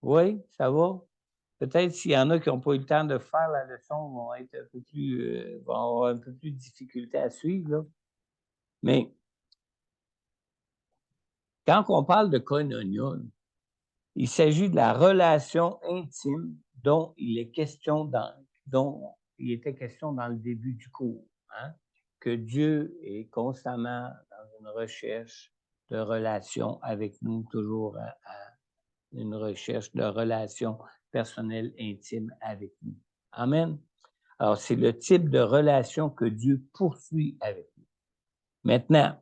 Oui, ça va? Peut-être s'il y en a qui n'ont pas eu le temps de faire la leçon, vont être un peu plus, vont avoir un peu plus de difficulté à suivre, là. Mais quand on parle de koinonia, il s'agit de la relation intime dont il était question dans le début du cours, hein? Que Dieu est constamment dans une recherche de relation avec nous, toujours à une recherche de relation personnelle intime avec nous. Amen. Alors, c'est le type de relation que Dieu poursuit avec nous. Maintenant,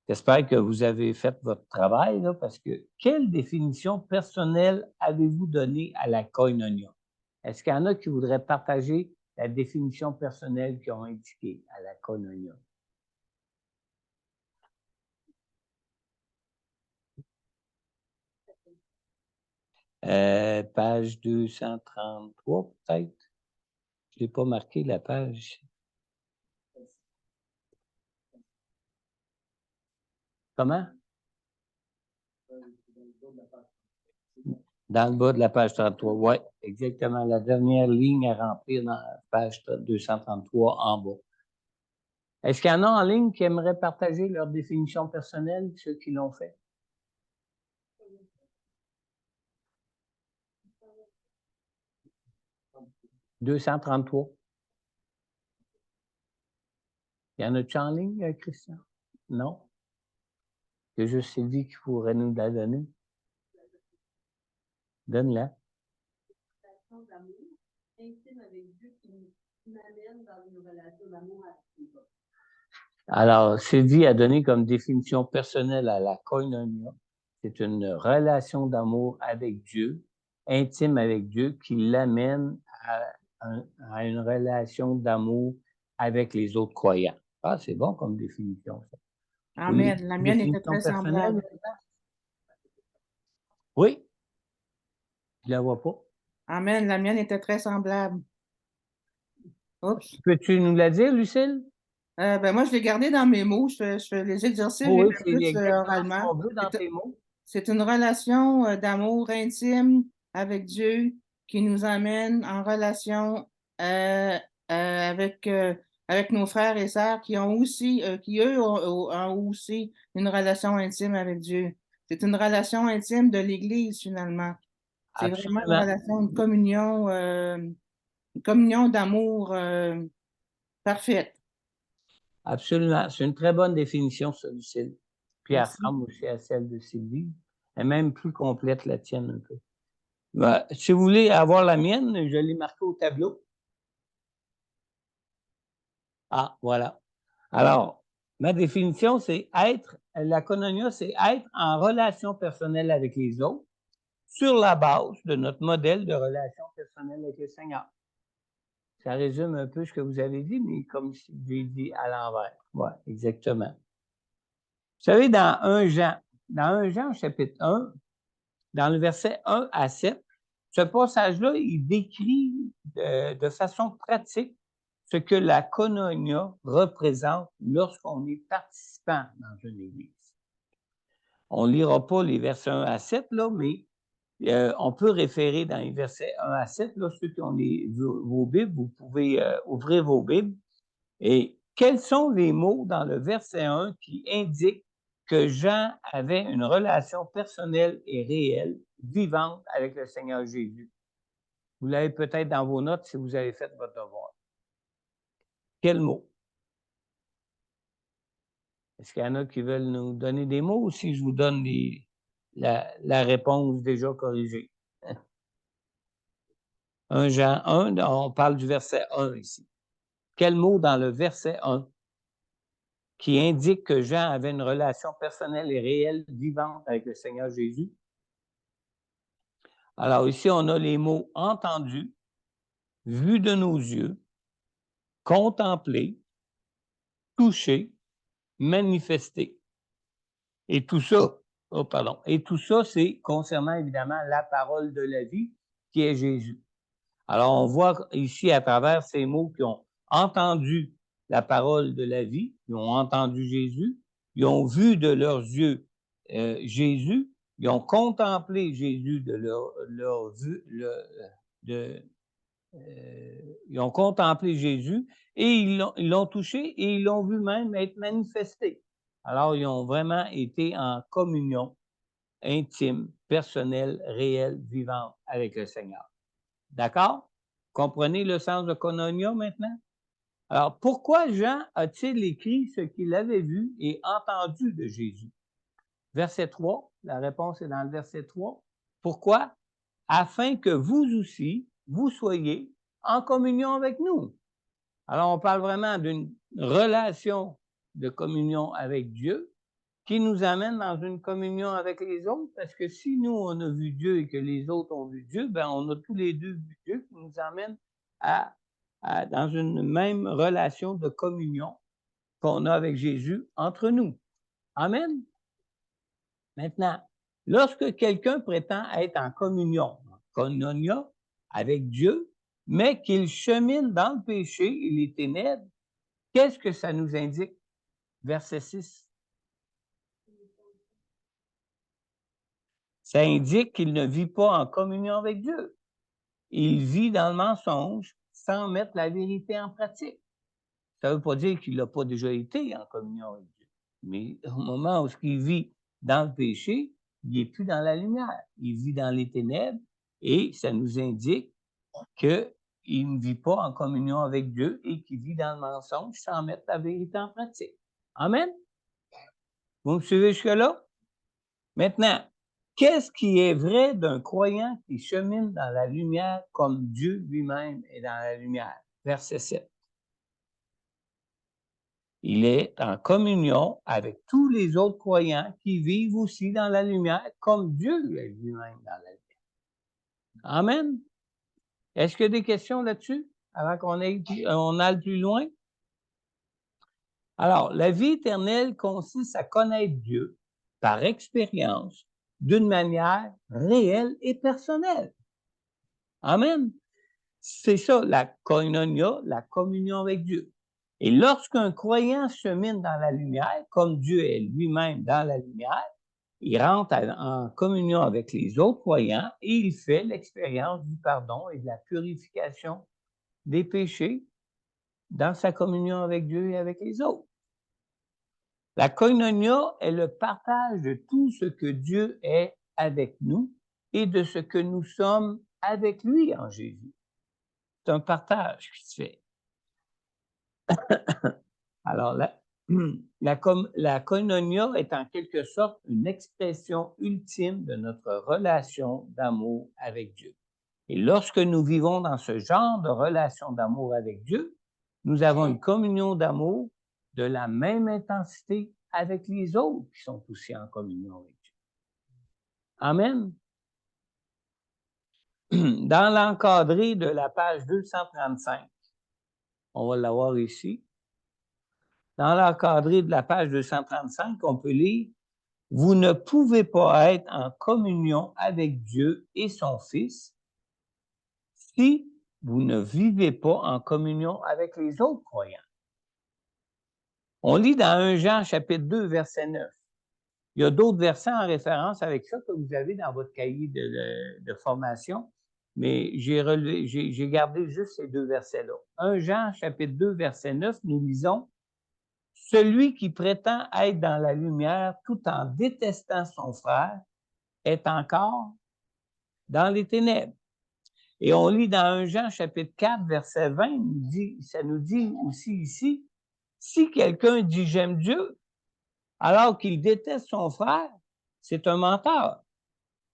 j'espère que vous avez fait votre travail, là, parce que quelle définition personnelle avez-vous donnée à la koinonia? Est-ce qu'il y en a qui voudraient partager la définition personnelle qu'ils ont indiquée à la koinonia? Page 233, peut-être? Je n'ai pas marqué la page. Comment? Dans le bas de la page 33, oui, exactement. La dernière ligne à remplir dans la page 233 en bas. Est-ce qu'il y en a en ligne qui aimeraient partager leur définition personnelle, ceux qui l'ont fait? « 233. Y en a-tu en ligne, Christian? Non? C'est juste Sylvie qui pourrait nous la donner. Donne-la. Alors, Sylvie a donné comme définition personnelle à la koinonia. C'est une relation d'amour avec Dieu, intime avec Dieu, qui l'amène à une relation d'amour avec les autres croyants. Ah, c'est bon comme définition, ça. Amen. La mienne était très semblable. Oui. Je ne la vois pas. Amen. La mienne était très semblable. Oups. Peux-tu nous la dire, Lucille? Moi, je l'ai gardé dans mes mots. Je fais les exercices, Oui, je les fais plus oralement. On veut dans tes mots. C'est une relation d'amour intime avec Dieu qui nous amène en relation avec nos frères et sœurs qui ont aussi, qui eux ont aussi une relation intime avec Dieu. C'est une relation intime de l'Église finalement. C'est vraiment une relation, une communion d'amour parfaite. Absolument. C'est une très bonne définition, ça, Lucille. Puis elle ressemble aussi à celle de Sylvie. Elle est même plus complète, la tienne, un peu. Ben, si vous voulez avoir la mienne, je l'ai marquée au tableau. Ah, voilà. Alors, ma définition, c'est la koinonia, c'est être en relation personnelle avec les autres sur la base de notre modèle de relation personnelle avec le Seigneur. Ça résume un peu ce que vous avez dit, mais comme j'ai dit à l'envers. Oui, exactement. Vous savez, dans 1 Jean chapitre 1, dans le verset 1 à 7, ce passage-là, il décrit de façon pratique ce que la koinonia représente lorsqu'on est participant dans une église. On ne lira pas les versets 1 à 7, là, mais On peut référer dans les versets 1 à 7. Là, ceux qui ont vos Bibles, vous pouvez ouvrir vos Bibles. Et quels sont les mots dans le verset 1 qui indiquent que Jean avait une relation personnelle et réelle, vivante avec le Seigneur Jésus? Vous l'avez peut-être dans vos notes si vous avez fait votre devoir. Quels mots? Est-ce qu'il y en a qui veulent nous donner des mots ou si je vous donne la réponse déjà corrigée? 1 Jean 1, on parle du verset 1 ici. Quel mot dans le verset 1 qui indique que Jean avait une relation personnelle et réelle, vivante avec le Seigneur Jésus? Alors ici, on a les mots « entendu »,« vu de nos yeux »,« contemplé »,« touché »,« manifesté ». Et tout ça, c'est concernant évidemment la parole de la vie qui est Jésus. Alors, on voit ici à travers ces mots qui ont entendu la parole de la vie, ils ont entendu Jésus, ils ont vu de leurs yeux Jésus, ils ont contemplé Jésus de leur vue, ils ont contemplé Jésus et ils l'ont touché et ils l'ont vu même être manifesté. Alors, ils ont vraiment été en communion intime, personnelle, réelle, vivante avec le Seigneur. D'accord? Comprenez le sens de koinonia maintenant? Alors, pourquoi Jean a-t-il écrit ce qu'il avait vu et entendu de Jésus? Verset 3, la réponse est dans le verset 3. Pourquoi? Afin que vous aussi, vous soyez en communion avec nous. Alors, on parle vraiment d'une relation de communion avec Dieu qui nous amène dans une communion avec les autres, parce que si nous, on a vu Dieu et que les autres ont vu Dieu, bien, on a tous les deux vu Dieu qui nous amène dans une même relation de communion qu'on a avec Jésus entre nous. Amen. Maintenant, lorsque quelqu'un prétend être en communion, koinonia, avec Dieu, mais qu'il chemine dans le péché et les ténèbres, qu'est-ce que ça nous indique? Verset 6. Ça indique qu'il ne vit pas en communion avec Dieu. Il vit dans le mensonge sans mettre la vérité en pratique. Ça ne veut pas dire qu'il n'a pas déjà été en communion avec Dieu. Mais au moment où il vit dans le péché, il n'est plus dans la lumière. Il vit dans les ténèbres et ça nous indique qu'il ne vit pas en communion avec Dieu et qu'il vit dans le mensonge sans mettre la vérité en pratique. Amen? Vous me suivez jusque-là? Maintenant, qu'est-ce qui est vrai d'un croyant qui chemine dans la lumière comme Dieu lui-même est dans la lumière? Verset 7. Il est en communion avec tous les autres croyants qui vivent aussi dans la lumière comme Dieu est lui-même dans la lumière. Amen. Est-ce qu'il y a des questions là-dessus avant qu'on aille plus loin? Alors, la vie éternelle consiste à connaître Dieu par expérience d'une manière réelle et personnelle. Amen. C'est ça, la koinonia, la communion avec Dieu. Et lorsqu'un croyant chemine dans la lumière, comme Dieu est lui-même dans la lumière, il rentre en communion avec les autres croyants et il fait l'expérience du pardon et de la purification des péchés dans sa communion avec Dieu et avec les autres. La koinonia est le partage de tout ce que Dieu est avec nous et de ce que nous sommes avec lui en Jésus. C'est un partage qui se fait. Alors, la koinonia est en quelque sorte une expression ultime de notre relation d'amour avec Dieu. Et lorsque nous vivons dans ce genre de relation d'amour avec Dieu, nous avons une communion d'amour de la même intensité avec les autres qui sont aussi en communion avec Dieu. Amen. Dans l'encadré de la page 235, on va l'avoir ici. Dans l'encadré de la page 235, on peut lire « Vous ne pouvez pas être en communion avec Dieu et son Fils si vous ne vivez pas en communion avec les autres croyants. » On lit dans 1 Jean chapitre 2, verset 9. « Il y a d'autres versets en référence avec ça que vous avez dans votre cahier de formation, mais j'ai gardé juste ces 2 versets-là. 1 Jean, chapitre 2, verset 9, nous lisons « Celui qui prétend être dans la lumière tout en détestant son frère est encore dans les ténèbres. » Et on lit dans 1 Jean, chapitre 4, verset 20, ça nous dit aussi ici, « Si quelqu'un dit « J'aime Dieu », alors qu'il déteste son frère, c'est un menteur.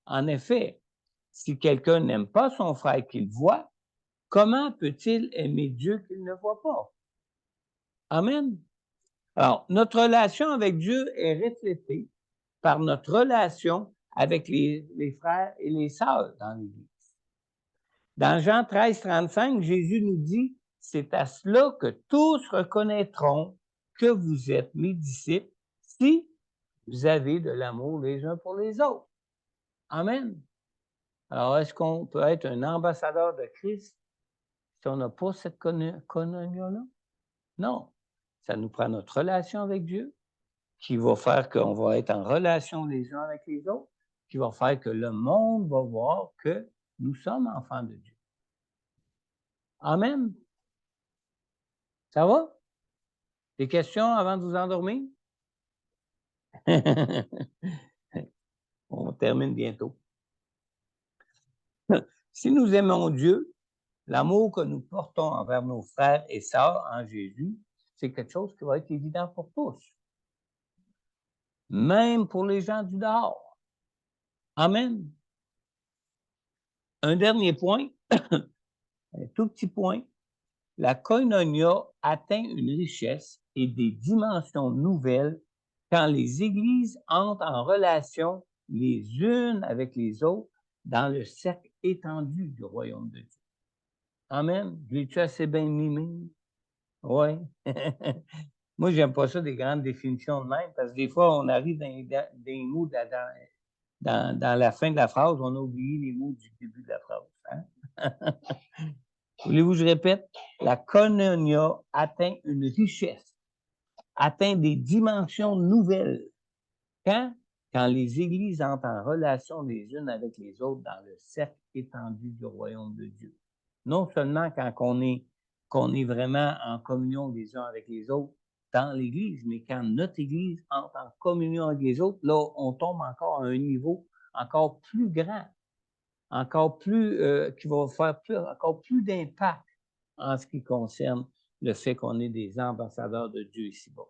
En effet, si quelqu'un n'aime pas son frère qu'il voit, comment peut-il aimer Dieu qu'il ne voit pas? Amen. Alors, notre relation avec Dieu est reflétée par notre relation avec les frères et les sœurs dans l'Église. Dans Jean 13, 35, Jésus nous dit, « C'est à cela que tous reconnaîtront que vous êtes mes disciples si vous avez de l'amour les uns pour les autres. » Amen. Alors, est-ce qu'on peut être un ambassadeur de Christ si on n'a pas cette koinonia-là? Non. Ça nous prend notre relation avec Dieu, qui va faire qu'on va être en relation les uns avec les autres, qui va faire que le monde va voir que nous sommes enfants de Dieu. Amen. Ça va? Des questions avant de vous endormir? On termine bientôt. Si nous aimons Dieu, l'amour que nous portons envers nos frères et sœurs en Jésus, c'est quelque chose qui va être évident pour tous. Même pour les gens du dehors. Amen. Un dernier point, un tout petit point. La koinonia atteint une richesse et des dimensions nouvelles quand les églises entrent en relation les unes avec les autres dans le cercle étendu du royaume de Dieu. Amen. L'es-tu assez bien mimé? Oui. Moi, j'aime pas ça, des grandes définitions de même, parce que des fois, on arrive dans des mots dans la fin de la phrase, on a oublié les mots du début de la phrase. Hein? Voulez-vous que je répète? La koinonia atteint une richesse, atteint des dimensions nouvelles. Quand? Quand les églises entrent en relation les unes avec les autres dans le cercle étendu du royaume de Dieu. Non seulement quand on est vraiment en communion les uns avec les autres dans l'Église, mais quand notre Église entre en communion avec les autres, là, on tombe encore à un niveau encore plus grand, encore plus, qui va faire encore plus d'impact en ce qui concerne le fait qu'on est des ambassadeurs de Dieu ici-bas.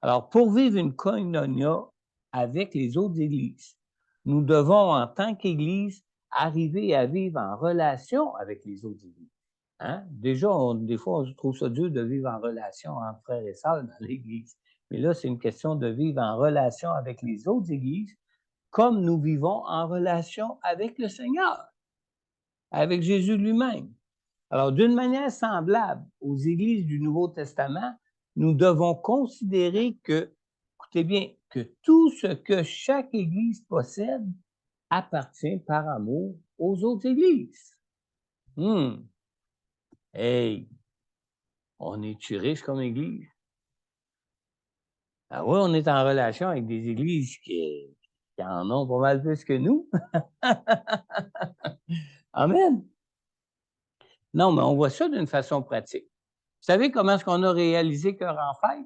Alors, pour vivre une koinonia avec les autres églises, nous devons, en tant qu'Église, arriver à vivre en relation avec les autres églises. Hein? Déjà, des fois, on trouve ça dur de vivre en relation entre frères et sœurs dans l'Église. Mais là, c'est une question de vivre en relation avec les autres églises comme nous vivons en relation avec le Seigneur, avec Jésus lui-même. Alors, d'une manière semblable aux églises du Nouveau Testament, nous devons considérer que, écoutez bien, que tout ce que chaque église possède appartient par amour aux autres églises. Hey, on est-tu riche comme église? Ah oui, on est en relation avec des églises qui en ont pas mal plus que nous. Amen. Non, mais on voit ça d'une façon pratique. Vous savez comment est-ce qu'on a réalisé Cœur en Fête?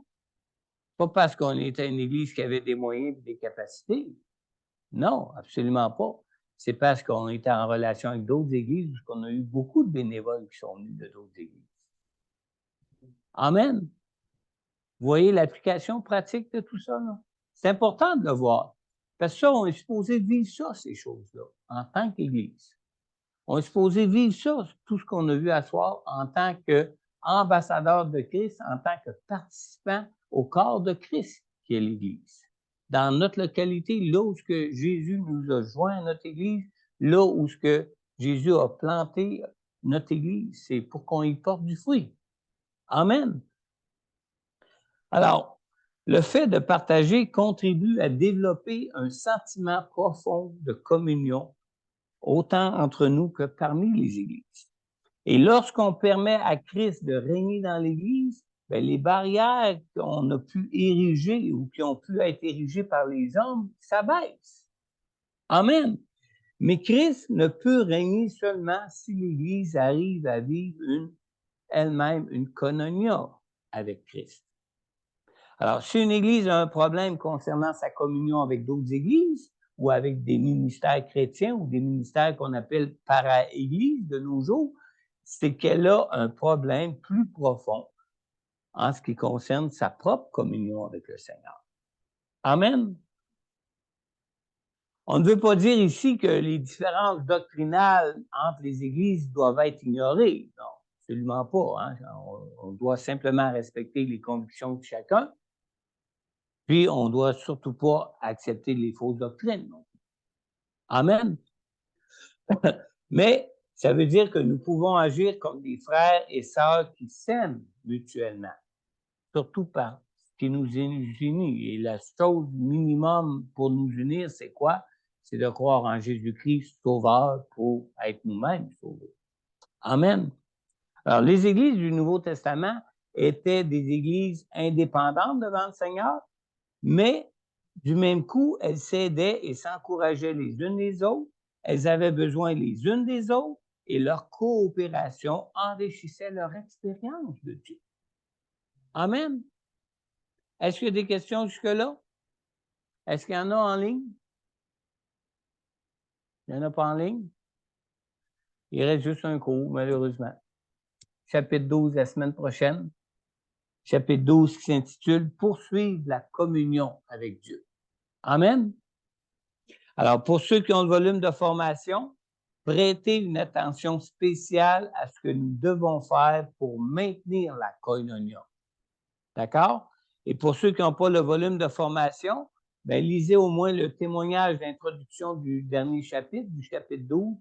Pas parce qu'on était une église qui avait des moyens et des capacités. Non, absolument pas. C'est parce qu'on était en relation avec d'autres églises, parce qu'on a eu beaucoup de bénévoles qui sont venus de d'autres églises. Amen. Vous voyez l'application pratique de tout ça, là? C'est important de le voir. Parce que ça, on est supposé vivre ça, ces choses-là, en tant qu'Église. On est supposé vivre ça, tout ce qu'on a vu à soir, en tant qu'ambassadeur de Christ, en tant que participant au corps de Christ, qui est l'Église. Dans notre localité, là où Jésus nous a joints à notre Église, là où Jésus a planté notre Église, c'est pour qu'on y porte du fruit. Amen. Alors, le fait de partager contribue à développer un sentiment profond de communion, autant entre nous que parmi les églises. Et lorsqu'on permet à Christ de régner dans l'Église, bien, les barrières qu'on a pu ériger ou qui ont pu être érigées par les hommes s'abaissent. Amen. Mais Christ ne peut régner seulement si l'Église arrive à vivre elle-même une koinonia avec Christ. Alors, si une Église a un problème concernant sa communion avec d'autres Églises ou avec des ministères chrétiens ou des ministères qu'on appelle para-Églises de nos jours, c'est qu'elle a un problème plus profond en ce qui concerne sa propre communion avec le Seigneur. Amen. On ne veut pas dire ici que les différences doctrinales entre les Églises doivent être ignorées. Non, absolument pas. Hein? On doit simplement respecter les convictions de chacun. Puis, on ne doit surtout pas accepter les fausses doctrines. Amen. Mais ça veut dire que nous pouvons agir comme des frères et sœurs qui s'aiment mutuellement, surtout par ce qui nous unit. Et la chose minimum pour nous unir, c'est quoi? C'est de croire en Jésus-Christ sauveur pour être nous-mêmes sauvés. Amen. Alors, les églises du Nouveau Testament étaient des églises indépendantes devant le Seigneur, mais du même coup, elles s'aidaient et s'encourageaient les unes les autres. Elles avaient besoin les unes des autres et leur coopération enrichissait leur expérience de Dieu. Amen. Est-ce qu'il y a des questions jusque-là? Est-ce qu'il y en a en ligne? Il n'y en a pas en ligne? Il reste juste un cours, malheureusement. Chapitre 12 la semaine prochaine. Chapitre 12 qui s'intitule « Poursuivre la communion avec Dieu ». Amen. Alors, pour ceux qui ont le volume de formation, prêtez une attention spéciale à ce que nous devons faire pour maintenir la koinonia. D'accord? Et pour ceux qui n'ont pas le volume de formation, bien, lisez au moins le témoignage d'introduction du dernier chapitre, du chapitre 12,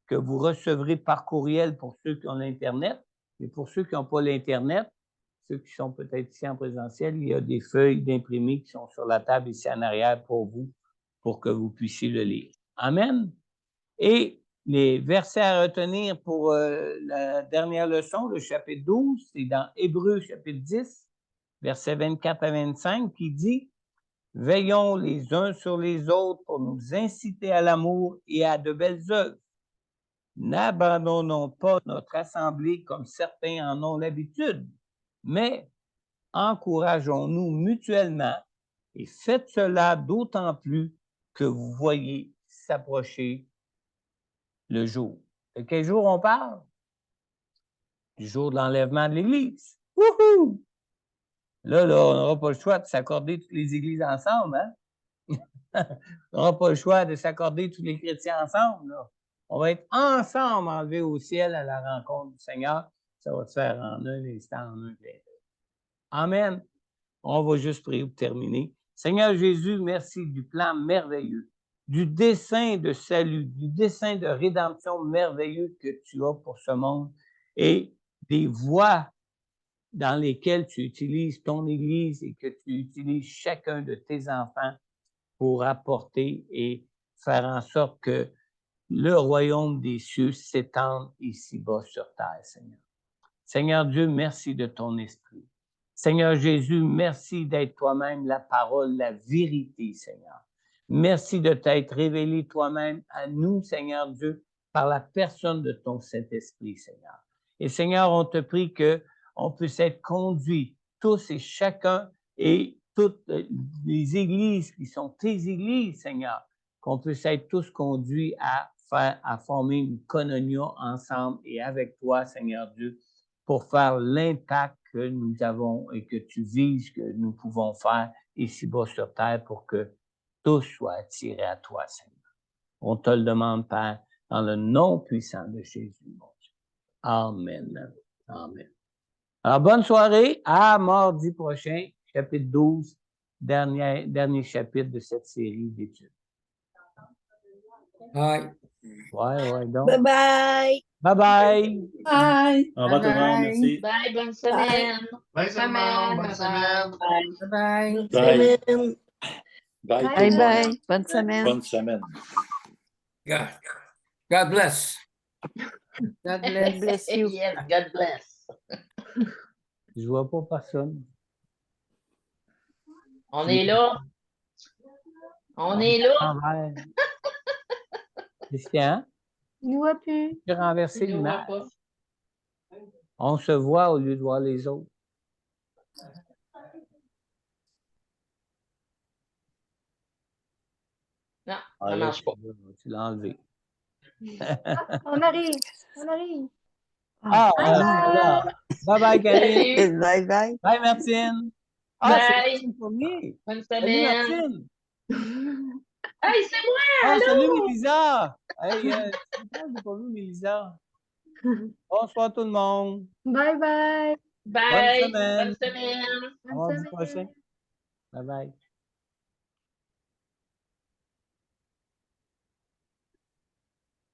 que vous recevrez par courriel pour ceux qui ont l'Internet. Et pour ceux qui n'ont pas l'Internet, ceux qui sont peut-être ici en présentiel, il y a des feuilles d'imprimés qui sont sur la table ici en arrière pour vous, pour que vous puissiez le lire. Amen. Et les versets à retenir pour la dernière leçon, le chapitre 12, c'est dans Hébreux chapitre 10, versets 24 à 25, qui dit « Veillons les uns sur les autres pour nous inciter à l'amour et à de belles œuvres. N'abandonnons pas notre assemblée comme certains en ont l'habitude, mais encourageons-nous mutuellement et faites cela d'autant plus que vous voyez s'approcher le jour. » De quel jour on parle? Du jour de l'enlèvement de l'Église. Wouhou! Là, on n'aura pas le choix de s'accorder toutes les églises ensemble, hein? On n'aura pas le choix de s'accorder tous les chrétiens ensemble, là. On va être ensemble enlevés au ciel à la rencontre du Seigneur. Ça va se faire en un instant, en un clin d'œil. Amen. On va juste prier pour terminer. Seigneur Jésus, merci du plan merveilleux, du dessein de salut, du dessein de rédemption merveilleux que tu as pour ce monde et des voies dans lesquelles tu utilises ton Église et que tu utilises chacun de tes enfants pour apporter et faire en sorte que le royaume des cieux s'étende ici-bas sur terre, Seigneur. Seigneur Dieu, merci de ton esprit. Seigneur Jésus, merci d'être toi-même la parole, la vérité, Seigneur. Merci de t'être révélé toi-même à nous, Seigneur Dieu, par la personne de ton Saint-Esprit, Seigneur. Et Seigneur, on te prie qu'on puisse être conduits, tous et chacun, et toutes les églises qui sont tes églises, Seigneur, qu'on puisse être tous conduits à former une koinonia ensemble et avec toi, Seigneur Dieu, pour faire l'impact que nous avons et que tu vises que nous pouvons faire ici-bas sur terre pour que tous soient attirés à toi, Seigneur. On te le demande, Père, dans le nom puissant de Jésus, mon Dieu. Amen. Amen. Alors, bonne soirée. À mardi prochain, chapitre 12, dernier chapitre de cette série d'études. Bye. Ouais, donc. Bye-bye. Bye-bye. Bye. Au revoir tout le monde, merci. Bye, bonne semaine. Bye, semaine. Bonne semaine. Bye. Bye. Bye. Bye. tout le monde. Bye. Bonne semaine. Bonne semaine. God bless. God bless. Bless you. Yes, God bless. Je ne vois pas personne. On est là. On est là. Envers. Christian, Il ne voit plus. j'ai renversé Il nous voit l'image. pas. On se voit au lieu de voir les autres. Non, ça Ah, ne là, marche pas. tu l'as enlevé. On arrive. On arrive. Ah, Bye voilà. bye. Bye bye, Karine. Salut. Bye bye. Bye, Martine. Ah, c'est Bye. Martine Fournier. Bonne Salut, semaine. Martine. Hey, c'est moi! Ah, Allô? salut, Mélisa. Hey, je n'ai pas vu Mélisa. Bonsoir, tout le monde. Bye bye. Bonne Bye. semaine. Bonne semaine. Au revoir du prochain. Bye bye.